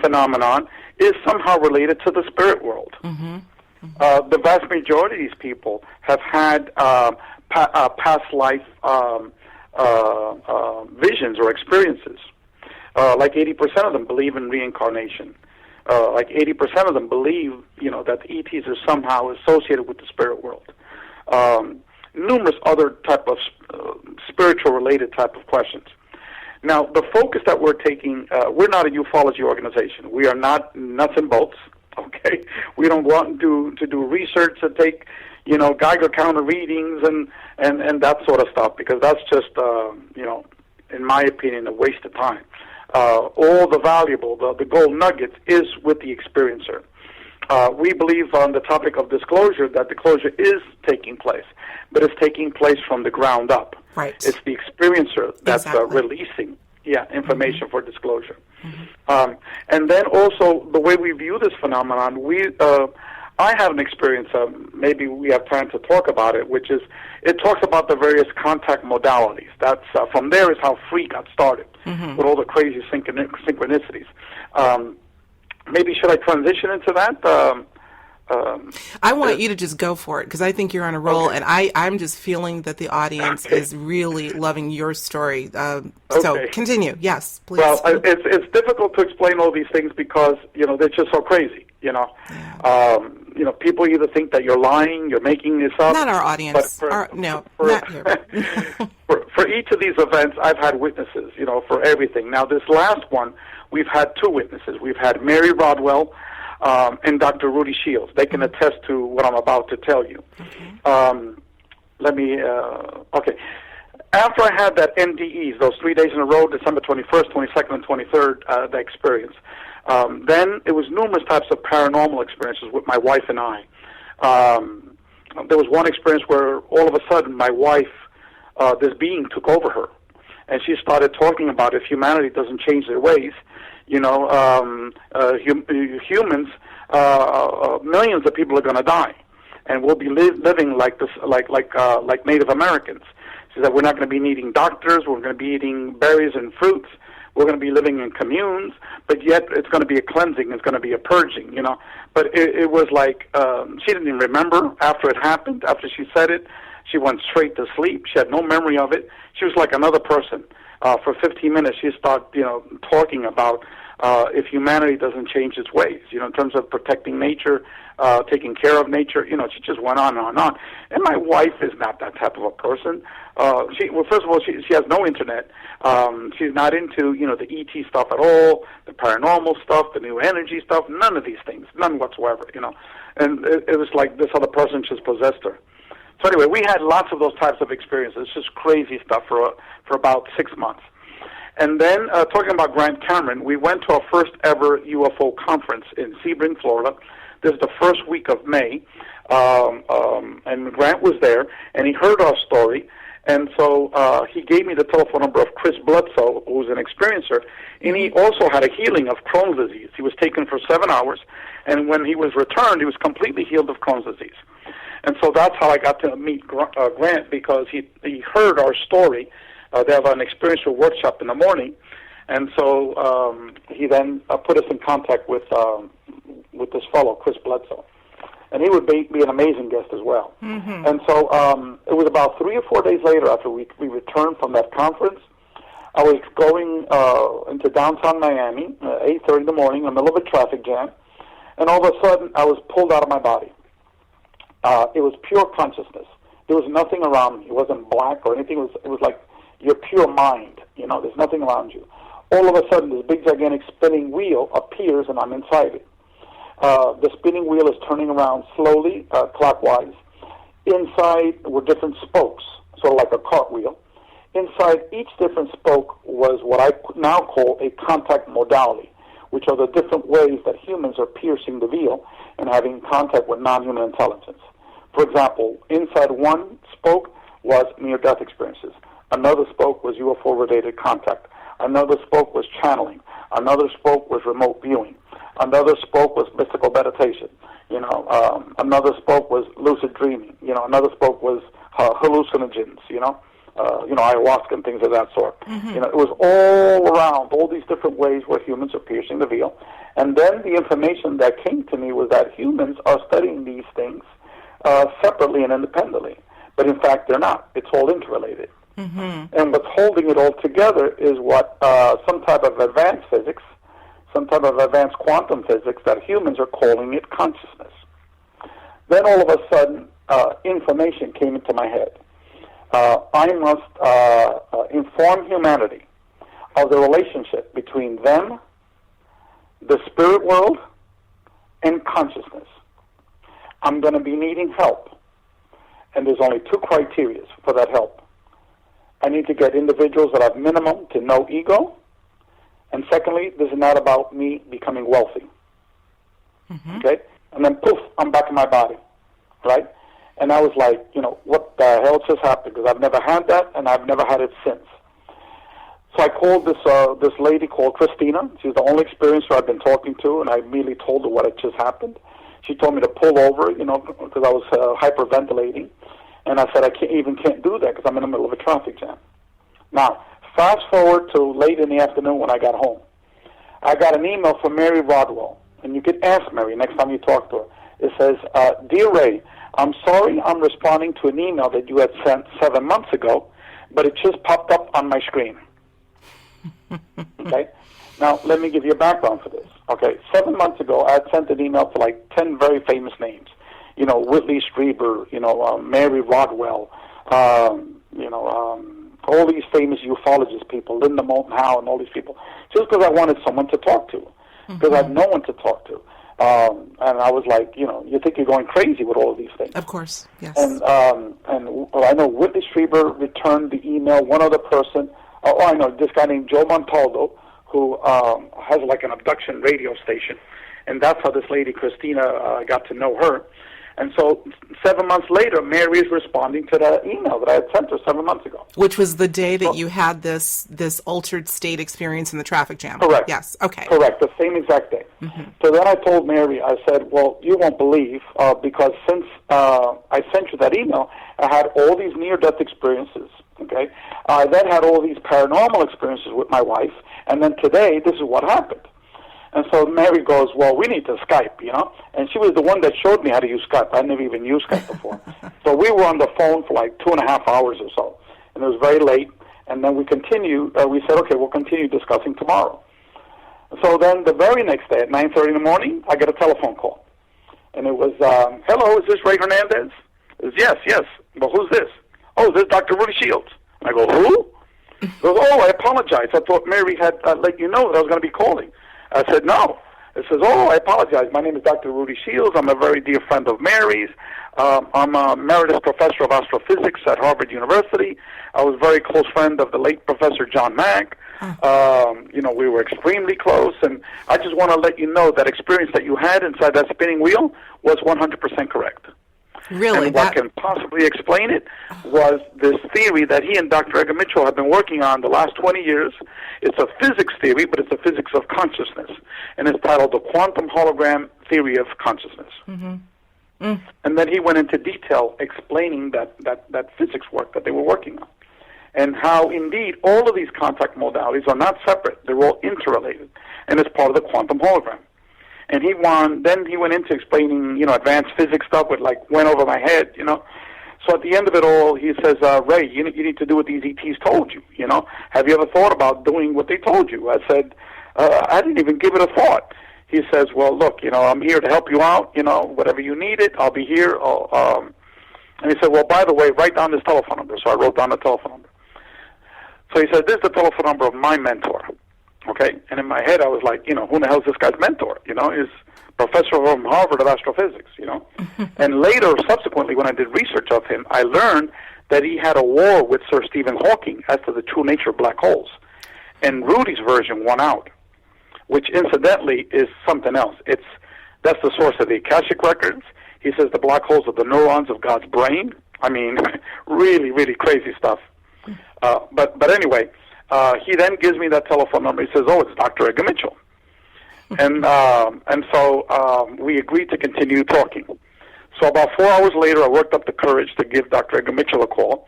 phenomenon is somehow related to the spirit world. Mm-hmm. Mm-hmm. The vast majority of these people have had past life visions or experiences. Like 80% of them believe in reincarnation. Like 80% of them believe, that the ETs are somehow associated with the spirit world. Numerous other type of spiritual-related type of questions. Now, the focus that we're taking, we're not a ufology organization. We are not nuts and bolts. Okay, we don't want to do research to take, Geiger counter readings and that sort of stuff, because that's just, in my opinion, a waste of time. All the valuable, the gold nuggets is with the experiencer. We believe on the topic of disclosure that disclosure is taking place, but it's taking place from the ground up. Right. It's the experiencer that's releasing information for disclosure. Mm-hmm. And then also the way we view this phenomenon, I have an experience, maybe we have time to talk about it, which is, it talks about the various contact modalities. That's from there is how Free got started, mm-hmm. with all the crazy synchronicities. Maybe should I transition into that? I want you to just go for it because I think you're on a roll, Okay. and I'm just feeling that the audience Okay. is really loving your story. So Okay. continue. Yes, please. Well, it's difficult to explain all these things because they're just so crazy. People either think that you're lying, you're making this up. Not our But audience. Not here. for each of these events, I've had witnesses. For everything. Now, this last one, we've had two witnesses. We've had Mary Rodwell and Dr. Rudy Shields. They can attest to what I'm about to tell you. Okay. Okay. After I had that NDEs, those 3 days in a row, December 21st, 22nd, and 23rd, the experience, then it was numerous types of paranormal experiences with my wife and I. There was one experience where all of a sudden my wife, this being took over her, and she started talking about if humanity doesn't change their ways, humans, millions of people are going to die, and we'll be living like this, like Native Americans. She said we're not going to be needing doctors. We're going to be eating berries and fruits. We're going to be living in communes, but yet it's going to be a cleansing. It's going to be a purging, But it was like she didn't even remember after it happened. After she said it, she went straight to sleep. She had no memory of it. She was like another person. For 15 minutes, she started, talking about if humanity doesn't change its ways, in terms of protecting nature, taking care of nature. She just went on and on and on. And my wife is not that type of a person. First of all, she has no internet. She's not into, the ET stuff at all, the paranormal stuff, the new energy stuff, none of these things, none whatsoever, And it was like this other person just possessed her. So anyway, we had lots of those types of experiences, just crazy stuff for about 6 months. And then, talking about Grant Cameron, we went to our first ever UFO conference in Sebring, Florida. This is the first week of May, and Grant was there, and he heard our story, and so he gave me the telephone number of Chris Bledsoe, who's an experiencer, and he also had a healing of Crohn's disease. He was taken for 7 hours, and when he was returned, he was completely healed of Crohn's disease. And so that's how I got to meet Grant, because he heard our story. They have an experiential workshop in the morning, and so he then put us in contact with this fellow, Chris Bledsoe. And he would be an amazing guest as well. Mm-hmm. And so it was about 3 or 4 days later after we returned from that conference. I was going into downtown Miami, 8:30 in the morning, in the middle of a traffic jam, and all of a sudden I was pulled out of my body. It was pure consciousness. There was nothing around me. It wasn't black or anything. It was like your pure mind. There's nothing around you. All of a sudden, this big, gigantic spinning wheel appears, and I'm inside it. The spinning wheel is turning around slowly, clockwise. Inside were different spokes, sort of like a cartwheel. Inside each different spoke was what I now call a contact modality, which are the different ways that humans are piercing the veil and having contact with non-human intelligence. For example, inside one spoke was near-death experiences. Another spoke was UFO-related contact. Another spoke was channeling. Another spoke was remote viewing. Another spoke was mystical meditation. Another spoke was lucid dreaming. Another spoke was hallucinogens. Ayahuasca and things of that sort. Mm-hmm. It was all around, all these different ways where humans are piercing the veil. And then the information that came to me was that humans are studying these things separately and independently. But in fact, they're not. It's all interrelated. Mm-hmm. And what's holding it all together is what some type of advanced physics, some type of advanced quantum physics that humans are calling it consciousness. Then all of a sudden, information came into my head. I must inform humanity of the relationship between them, the spirit world, and consciousness. I'm going to be needing help, and there's only 2 criteria for that help. I need to get individuals that have minimum to no ego, and secondly, this is not about me becoming wealthy. Mm-hmm. Okay? And then poof, I'm back in my body, right? And I was like, what the hell just happened? Because I've never had that, and I've never had it since. So I called this lady called Christina. She's the only experiencer I've been talking to, and I immediately told her what had just happened. She told me to pull over, because I was hyperventilating. And I said, I can't do that because I'm in the middle of a traffic jam. Now, fast forward to late in the afternoon when I got home. I got an email from Mary Rodwell, and you could ask Mary next time you talk to her. It says, Dear Ray, I'm sorry I'm responding to an email that you had sent 7 months ago, but it just popped up on my screen. Okay? Now, let me give you a background for this. Okay, 7 months ago, I had sent an email to like 10 very famous names. You know, Whitley Strieber, Mary Rodwell, all these famous ufologist people, Linda Moulton Howe and all these people, just because I wanted someone to talk to, because I had no one to talk to. And I was like, you think you're going crazy with all of these things. Of course, yes. And I know Whitley Strieber returned the email. One other person, I know this guy named Joe Montaldo, who has like an abduction radio station. And that's how this lady, Christina, got to know her. And so 7 months later, Mary is responding to that email that I had sent her 7 months ago. Which was the day that you had this altered state experience in the traffic jam. Correct. Yes, okay. Correct, the same exact day. So then I told Mary, I said, well, you won't believe, because since I sent you that email, I had all these near-death experiences, okay? I then had all these paranormal experiences with my wife, and then today, this is what happened. And so Mary goes, well, we need to Skype, And she was the one that showed me how to use Skype. I never even used Skype before. So we were on the phone for like 2.5 hours or so. And it was very late. And then we continued. We said, okay, we'll continue discussing tomorrow. So then the very next day at 9:30 in the morning, I get a telephone call. And it was, hello, is this Ray Hernandez? It was, yes. Well, who's this? Oh, this is Dr. Rudy Shields. And I go, who? He goes, oh, I apologize. I thought Mary had let you know that I was going to be calling. I said, no. It says, oh, I apologize. My name is Dr. Rudy Shields. I'm a very dear friend of Mary's. I'm a emeritus professor of astrophysics at Harvard University. I was a very close friend of the late Professor John Mack. We were extremely close, and I just want to let you know that experience that you had inside that spinning wheel was 100% correct. Really? And what can possibly explain it was this theory that he and Dr. Edgar Mitchell have been working on the last 20 years. It's a physics theory, but it's a physics of consciousness. And it's titled the Quantum Hologram Theory of Consciousness. And then he went into detail explaining that physics work that they were working on. And how, indeed, all of these contact modalities are not separate. They're all interrelated. And it's part of the quantum hologram. And then he went into explaining, advanced physics stuff, with went over my head, So at the end of it all, he says, Ray, you need to do what these ETs told you, Have you ever thought about doing what they told you? I said, I didn't even give it a thought. He says, well, look, I'm here to help you out, whatever you need it, I'll be here. And he said, well, by the way, write down this telephone number. So I wrote down the telephone number. So he said, this is the telephone number of my mentor. Okay, and in my head I was like, who the hell is this guy's mentor? Is professor from Harvard of astrophysics, And later, subsequently, when I did research of him, I learned that he had a war with Sir Stephen Hawking as to the true nature of black holes. And Rudy's version won out, which incidentally is something else. That's the source of the Akashic records. He says the black holes are the neurons of God's brain. I mean, really, really crazy stuff. But anyway, he then gives me that telephone number. He says, oh, it's Dr. Edgar Mitchell. And so we agreed to continue talking. So about 4 hours later, I worked up the courage to give Dr. Edgar Mitchell a call.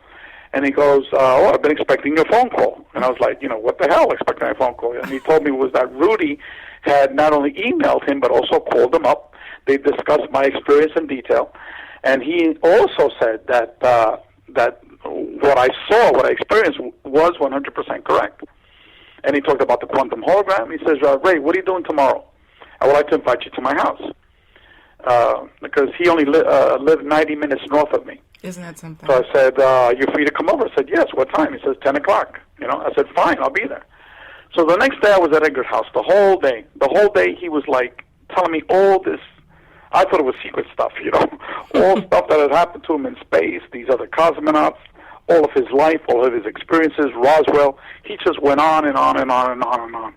And he goes, oh, I've been expecting your phone call. And I was like, what the hell, expecting a phone call? And he told me was that Rudy had not only emailed him, but also called him up. They discussed my experience in detail. And he also said that what I saw, what I experienced, was 100% correct. And he talked about the quantum hologram. He says, Ray, what are you doing tomorrow? I would like to invite you to my house. Because he only lived 90 minutes north of me. Isn't that something? So I said, you're free to come over. I said, yes, what time? He says, 10 o'clock. I said, fine, I'll be there. So the next day I was at Edgar's house the whole day. The whole day he was telling me all this. I thought it was secret stuff, all stuff that had happened to him in space, these other cosmonauts, all of his life, all of his experiences, Roswell. He just went on and on and on and on and on.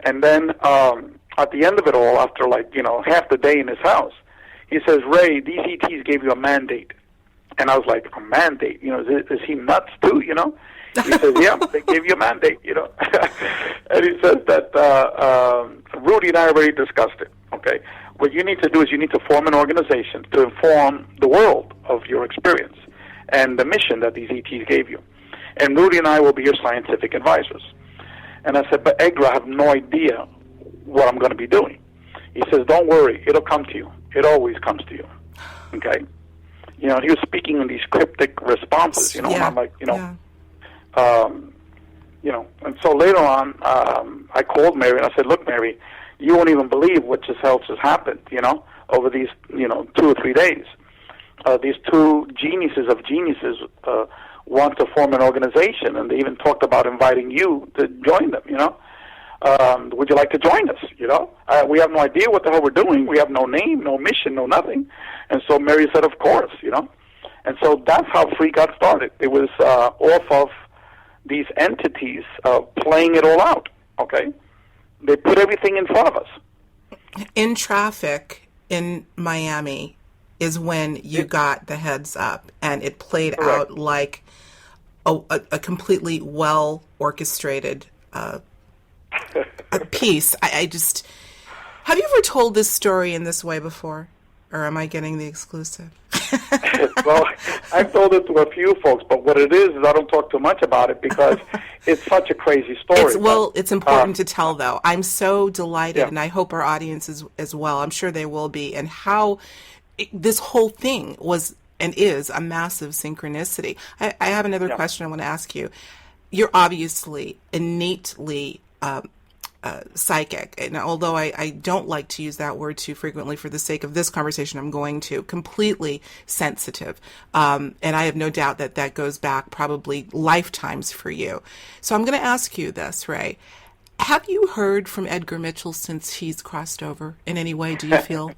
And then at the end of it all, after half the day in his house, he says, Ray, these ETs gave you a mandate. And I was like, a mandate? Is he nuts too, He says, yeah, they gave you a mandate, And he says that Rudy and I already discussed it, okay? What you need to do is you need to form an organization to inform the world of your experience and the mission that these ETs gave you. And Rudy and I will be your scientific advisors. And I said, but Edgar, I have no idea what I'm going to be doing. He says, don't worry, it'll come to you. it always comes to you. Okay? You know, he was speaking in these cryptic responses, you know, and I'm like, and so later on, I called Mary and I said, look, Mary, you won't even believe what just happened, you know, over these, 2 or 3 days. These two geniuses of geniuses want to form an organization, and they even talked about inviting you to join them, you know. Would you like to join us, you know? We have no idea what the hell we're doing. We have no name, no mission, no nothing. And so Mary said, of course, you know. And so that's how Free got started. It was off of these entities playing it all out, okay? They put everything in front of us. In traffic in Miami is when you got the heads up, and it played Correct. out like a completely well-orchestrated piece. I just... Have you ever told this story in this way before? Or am I getting the exclusive? Well, I've told it to a few folks, but what it is I don't talk too much about it because it's such a crazy story. It's important to tell, though. I'm so delighted, Yeah. and I hope our audience is as well. I'm sure they will be. And how this whole thing was and is a massive synchronicity. I have another question I want to ask you. You're obviously innately psychic, and although I don't like to use that word too frequently for the sake of this conversation, I'm going to, completely sensitive. And I have no doubt that goes back probably lifetimes for you. So I'm going to ask you this, Ray. Have you heard from Edgar Mitchell since he's crossed over in any way, do you feel?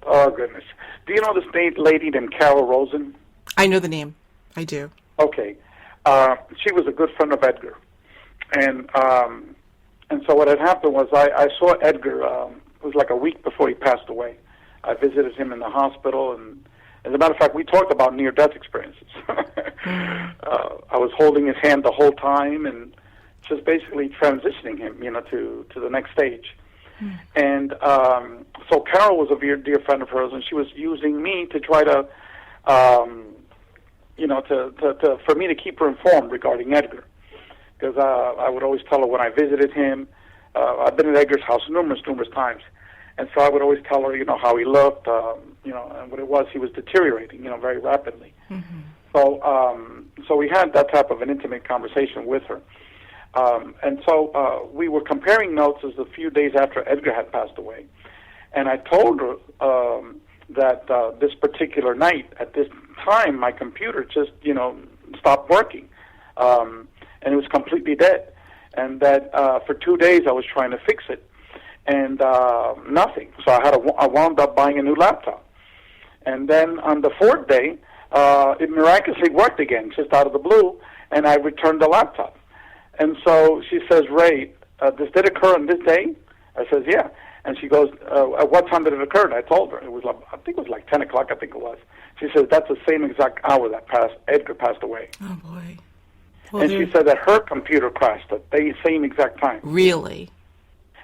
Oh, goodness. Do you know this lady named Carol Rosen? I know the name. I do. Okay. She was a good friend of Edgar. And so what had happened was I saw Edgar, it was like a week before he passed away. I visited him in the hospital, and as a matter of fact, we talked about near-death experiences. I was holding his hand the whole time and just basically transitioning him, to the next stage. And so Carol was a dear friend of hers, and she was using me to try to, for me to keep her informed regarding Edgar. Because I would always tell her when I visited him, I've been at Edgar's house numerous times, and so I would always tell her, how he looked, and what it was, he was deteriorating, very rapidly. Mm-hmm. So we had that type of an intimate conversation with her. And so we were comparing notes as a few days after Edgar had passed away. And I told her that this particular night, at this time, my computer just, stopped working. And it was completely dead. And that for 2 days I was trying to fix it. And nothing. So I wound up buying a new laptop. And then on the fourth day, it miraculously worked again, just out of the blue, and I returned the laptop. And so she says, Ray, this did occur on this day? I says, yeah. And she goes, at what time did it occur? And I told her. I think it was like 10 o'clock, I think it was. She says, that's the same exact hour that Edgar passed away. Oh, boy. Well, and she said that her computer crashed at the same exact time. Really?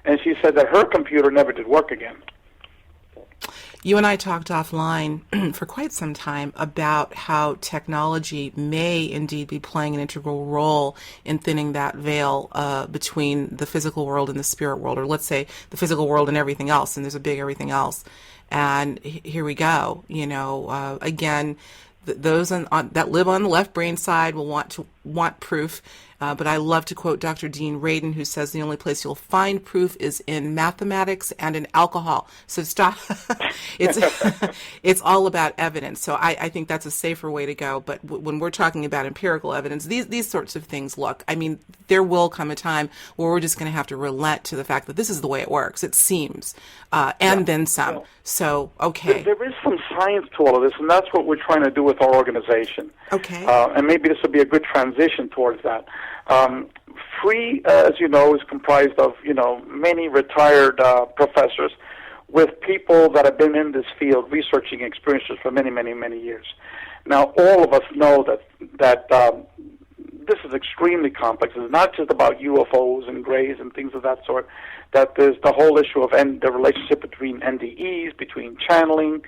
And she said that her computer never did work again. You and I talked offline for quite some time about how technology may indeed be playing an integral role in thinning that veil between the physical world and the spirit world, or let's say the physical world and everything else, and there's a big everything else. And here we go. Again, those that live on the left brain side will want proof. But I love to quote Dr. Dean Radin, who says the only place you'll find proof is in mathematics and in alcohol. So stop. It's all about evidence. So I think that's a safer way to go. But when we're talking about empirical evidence, these sorts of things, look, I mean, there will come a time where we're just going to have to relent to the fact that this is the way it works, it seems, and then some. Well, so, okay. There is some science to all of this, and that's what we're trying to do with our organization. Okay. And maybe this would be a good transition towards that. Free, as you know, is comprised of, many retired professors with people that have been in this field researching experiences for many, many, many years. Now, all of us know that this is extremely complex. It's not just about UFOs and grays and things of that sort, that there's the whole issue of the relationship between NDEs, between channeling,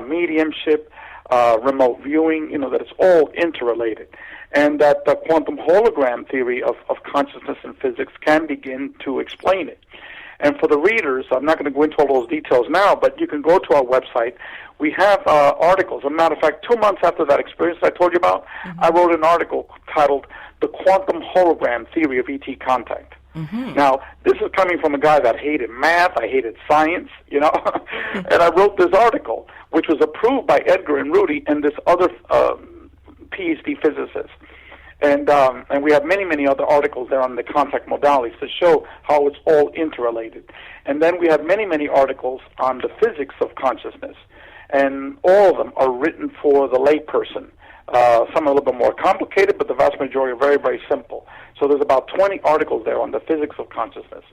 mediumship, remote viewing, that it's all interrelated. And that the quantum hologram theory of consciousness and physics can begin to explain it. And for the readers, I'm not going to go into all those details now, but you can go to our website. We have articles. As a matter of fact, 2 months after that experience I told you about, I wrote an article titled The Quantum Hologram Theory of ET Contact. Now, this is coming from a guy that hated math, I hated science, you know, and I wrote this article, which was approved by Edgar and Rudy and this other PhD physicist. And we have many, many other articles there on the contact modalities to show how it's all interrelated. And then we have many, many articles on the physics of consciousness. And all of them are written for the layperson. Some are a little bit more complicated, but the vast majority are very, very simple. So there's about 20 articles there on the physics of consciousness.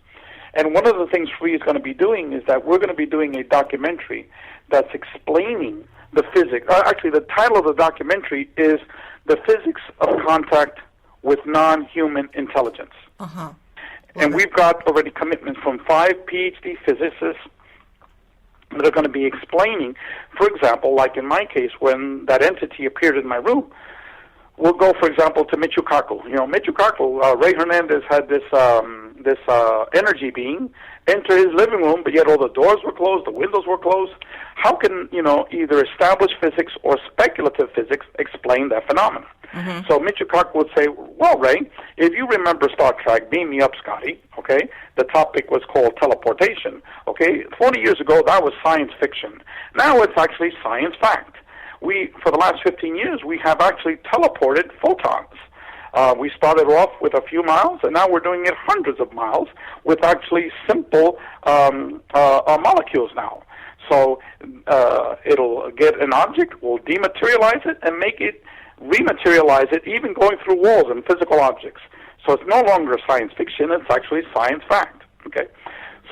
And one of the things Free is going to be doing is that we're going to be doing a documentary that's explaining the physics. Actually, the title of the documentary is The Physics of Contact with Non-Human Intelligence. And we've got already commitments from 5 PhD physicists that are going to be explaining, for example, like in my case, when that entity appeared in my room, we'll go, for example, to Michio Kaku. You know, Michio Kaku, Ray Hernandez had this energy being enter his living room, but yet all the doors were closed, the windows were closed. How can, you know, either established physics or speculative physics explain that phenomenon? So Michio Kaku would say, well, Ray, if you remember Star Trek, beam me up, Scotty, okay? The topic was called teleportation, okay? 40 years ago, that was science fiction. Now it's actually science fact. For the last 15 years, we have actually teleported photons. We started off with a few miles, and now we're doing it hundreds of miles with actually simple molecules now. So it'll get an object, we'll dematerialize it, and make it rematerialize it, even going through walls and physical objects. So it's no longer science fiction, it's actually science fact. Okay?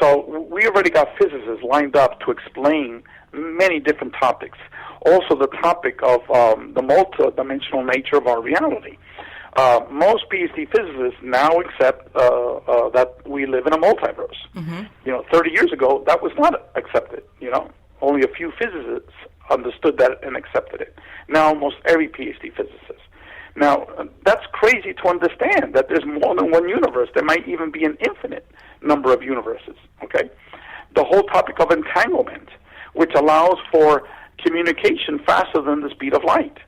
So we already got physicists lined up to explain many different topics. Also the topic of the multidimensional nature of our reality. Most PhD physicists now accept that we live in a multiverse. You know, 30 years ago, that was not accepted, you know. Only a few physicists understood that and accepted it. Now almost every PhD physicist. Now, that's crazy to understand, that there's more than one universe. There might even be an infinite number of universes, okay? The whole topic of entanglement, which allows for communication faster than the speed of light,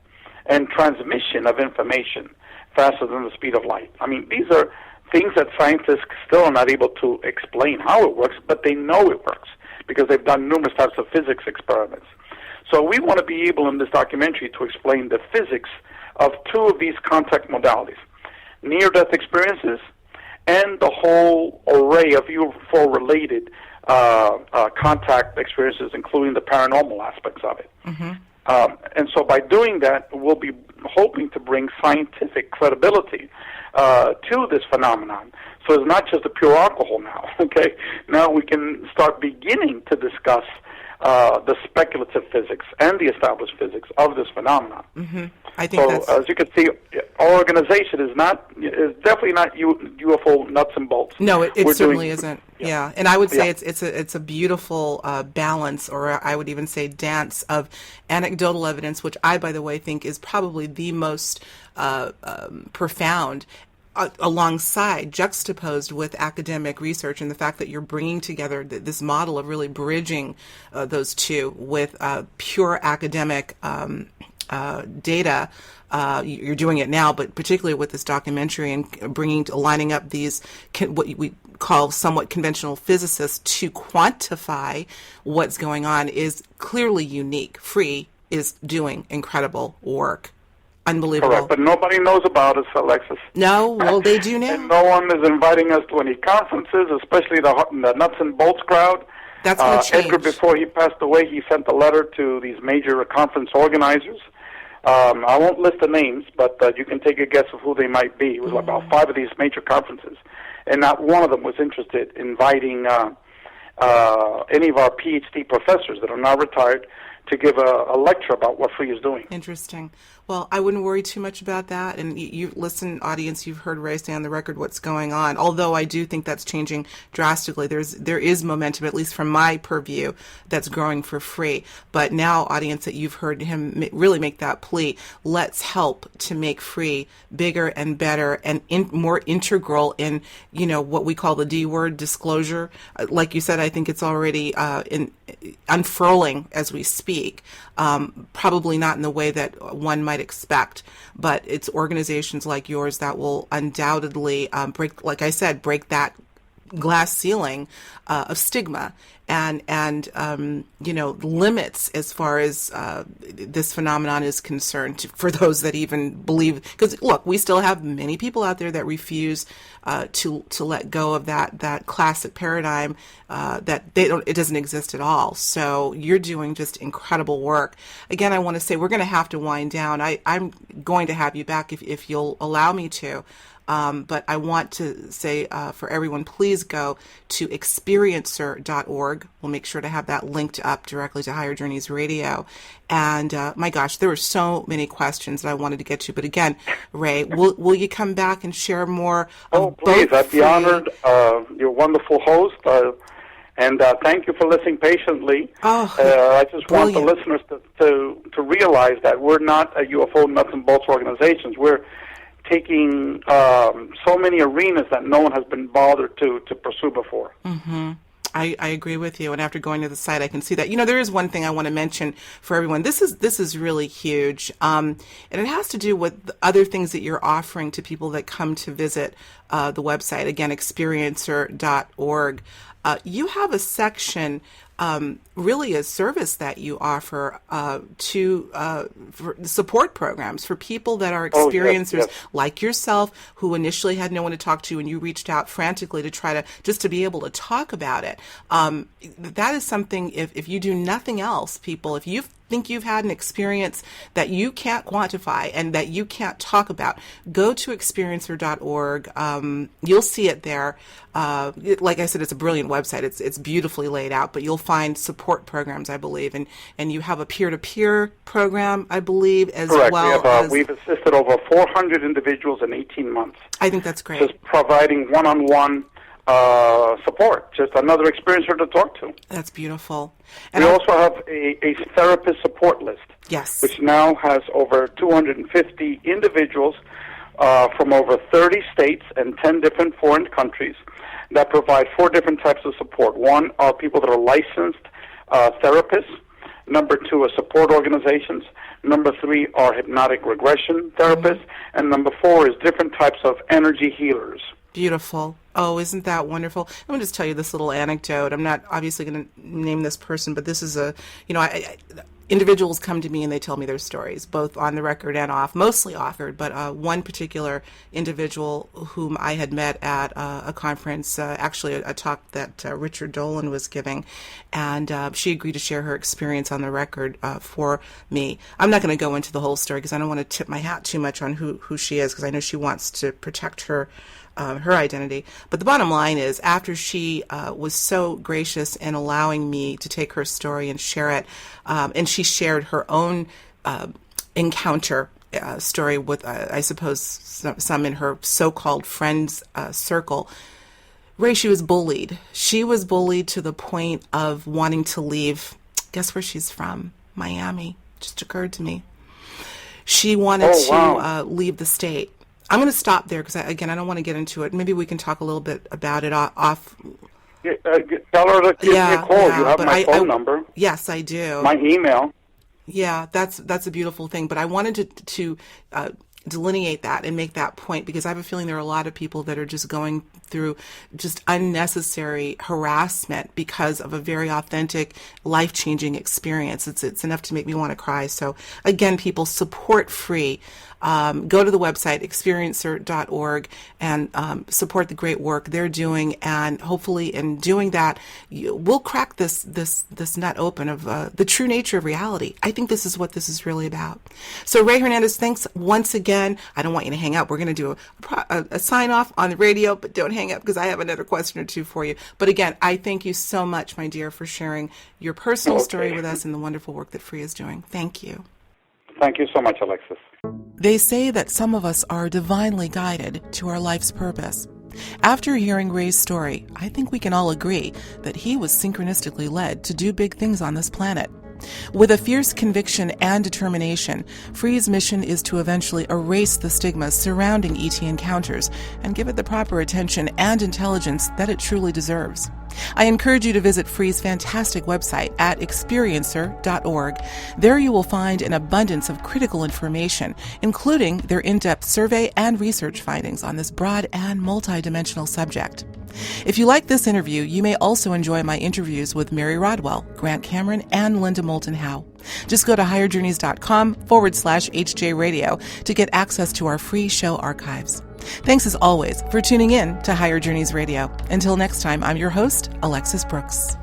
and transmission of information faster than the speed of light. I mean, these are things that scientists still are not able to explain how it works, but they know it works because they've done numerous types of physics experiments. So we want to be able in this documentary to explain the physics of 2 of these contact modalities, near-death experiences and the whole array of UFO-related contact experiences, including the paranormal aspects of it. And so by doing that, we'll be hoping to bring scientific credibility to this phenomenon. So it's not just a pure alcohol now, okay? Now we can start beginning to discuss the speculative physics and the established physics of this phenomenon. I think so, as you can see, our organization is definitely not UFO nuts and bolts. No, it certainly isn't. Yeah, and I would say it's a beautiful balance, or I would even say dance of anecdotal evidence, which I, by the way, think is probably the most profound. Alongside, juxtaposed with academic research, and the fact that you're bringing together this model of really bridging those two with pure academic data. You're doing it now, but particularly with this documentary and lining up these what we call somewhat conventional physicists to quantify what's going on is clearly unique. Free is doing incredible work. Unbelievable. Correct, but nobody knows about us, Alexis. No, well, they do now. And no one is inviting us to any conferences, especially the nuts and bolts crowd. That's going to change. Edgar, before he passed away, he sent a letter to these major conference organizers. I won't list the names, but you can take a guess of who they might be. It was about 5 of these major conferences, and not one of them was interested in inviting any of our PhD professors that are now retired to give a lecture about what Free is doing. Interesting. Well, I wouldn't worry too much about that. And you listen, audience, you've heard Ray say on the record what's going on. Although I do think that's changing drastically. There is momentum, at least from my purview, that's growing for free. But now, audience, that you've heard him really make that plea, let's help to make free bigger and better and more integral in, what we call the D word, disclosure. Like you said, I think it's already unfurling as we speak. Probably not in the way that one might expect, but it's organizations like yours that will undoubtedly break that glass ceiling of stigma and limits as far as this phenomenon is concerned for those that even believe. Because look, we still have many people out there that refuse to let go of that classic paradigm that it doesn't exist at all. So you're doing just incredible work. Again, I want to say we're going to have to wind down. I'm going to have you back if you'll allow me to. But I want to say for everyone, please go to experiencer.org. We'll make sure to have that linked up directly to Higher Journeys Radio. And my gosh, there were so many questions that I wanted to get to. But again, Ray, will you come back and share more? Oh, please. I'd be honored. You're a wonderful host. And thank you for listening patiently. I just want the listeners to realize that we're not a UFO nuts and bolts organization. We're taking so many arenas that no one has been bothered to pursue before. Mm-hmm. I agree with you, and after going to the site, I can see that. There is one thing I want to mention for everyone. This is really huge, and it has to do with the other things that you're offering to people that come to visit the website. Again, experiencer.org. You have a section, really a service that you offer for support programs for people that are experiencers like yourself, who initially had no one to talk to, and you reached out frantically to try to be able to talk about it. That is something, if you do nothing else, people, if you think you've had an experience that you can't quantify and that you can't talk about, go to experiencer.org. You'll see it there. Like I said, it's a brilliant website. It's beautifully laid out, but you'll find support programs, I believe, and you have a peer-to-peer program, I believe, as Correct. well. We've assisted over 400 individuals in 18 months. I think that's great. Just providing one-on-one support, just another experiencer to talk to. That's beautiful. And we also have a therapist support list, yes, which now has over 250 individuals from over 30 states and 10 different foreign countries that provide 4 different types of support. One are people that are licensed therapists. Number 2 are support organizations. Number 3 are hypnotic regression therapists. And number 4 is different types of energy healers. Beautiful. Oh, isn't that wonderful? I'm going to just tell you this little anecdote. I'm not obviously going to name this person, but this is individuals come to me and they tell me their stories, both on the record and off, mostly off, but one particular individual whom I had met at a conference, actually a talk that Richard Dolan was giving, and she agreed to share her experience on the record for me. I'm not going to go into the whole story because I don't want to tip my hat too much on who she is, because I know she wants to protect her identity. But the bottom line is, after she was so gracious in allowing me to take her story and share it, and she shared her own encounter story with, I suppose, some in her so-called friends circle. Ray, she was bullied. She was bullied to the point of wanting to leave. Guess where she's from? Miami. Just occurred to me. She wanted to leave the state. I'm going to stop there because, again, I don't want to get into it. Maybe we can talk a little bit about it off. Tell her to give me a call. You have my phone number. Yes, I do. My email. Yeah, that's a beautiful thing. But I wanted to delineate that and make that point, because I have a feeling there are a lot of people that are just going through just unnecessary harassment because of a very authentic, life-changing experience. It's enough to make me want to cry. So again, people, support free. Go to the website, experiencer.org, and support the great work they're doing. And hopefully in doing that, we'll crack this nut open of the true nature of reality. I think this is what this is really about. So Ray Hernandez, thanks once again. I don't want you to hang up. We're going to do a sign off on the radio, but don't hang up because I have another question or two for you. But again, I thank you so much, my dear, for sharing your personal story with us and the wonderful work that Free is doing. Thank you. Thank you so much, Alexis. They say that some of us are divinely guided to our life's purpose. After hearing Ray's story, I think we can all agree that he was synchronistically led to do big things on this planet. With a fierce conviction and determination, Free's mission is to eventually erase the stigmas surrounding ET encounters and give it the proper attention and intelligence that it truly deserves. I encourage you to visit Free's fantastic website at experiencer.org. There you will find an abundance of critical information, including their in-depth survey and research findings on this broad and multidimensional subject. If you like this interview, you may also enjoy my interviews with Mary Rodwell, Grant Cameron, and Linda Moulton Howe. Just go to higherjourneys.com/HJ Radio to get access to our free show archives. Thanks as always for tuning in to Higher Journeys Radio. Until next time, I'm your host, Alexis Brooks.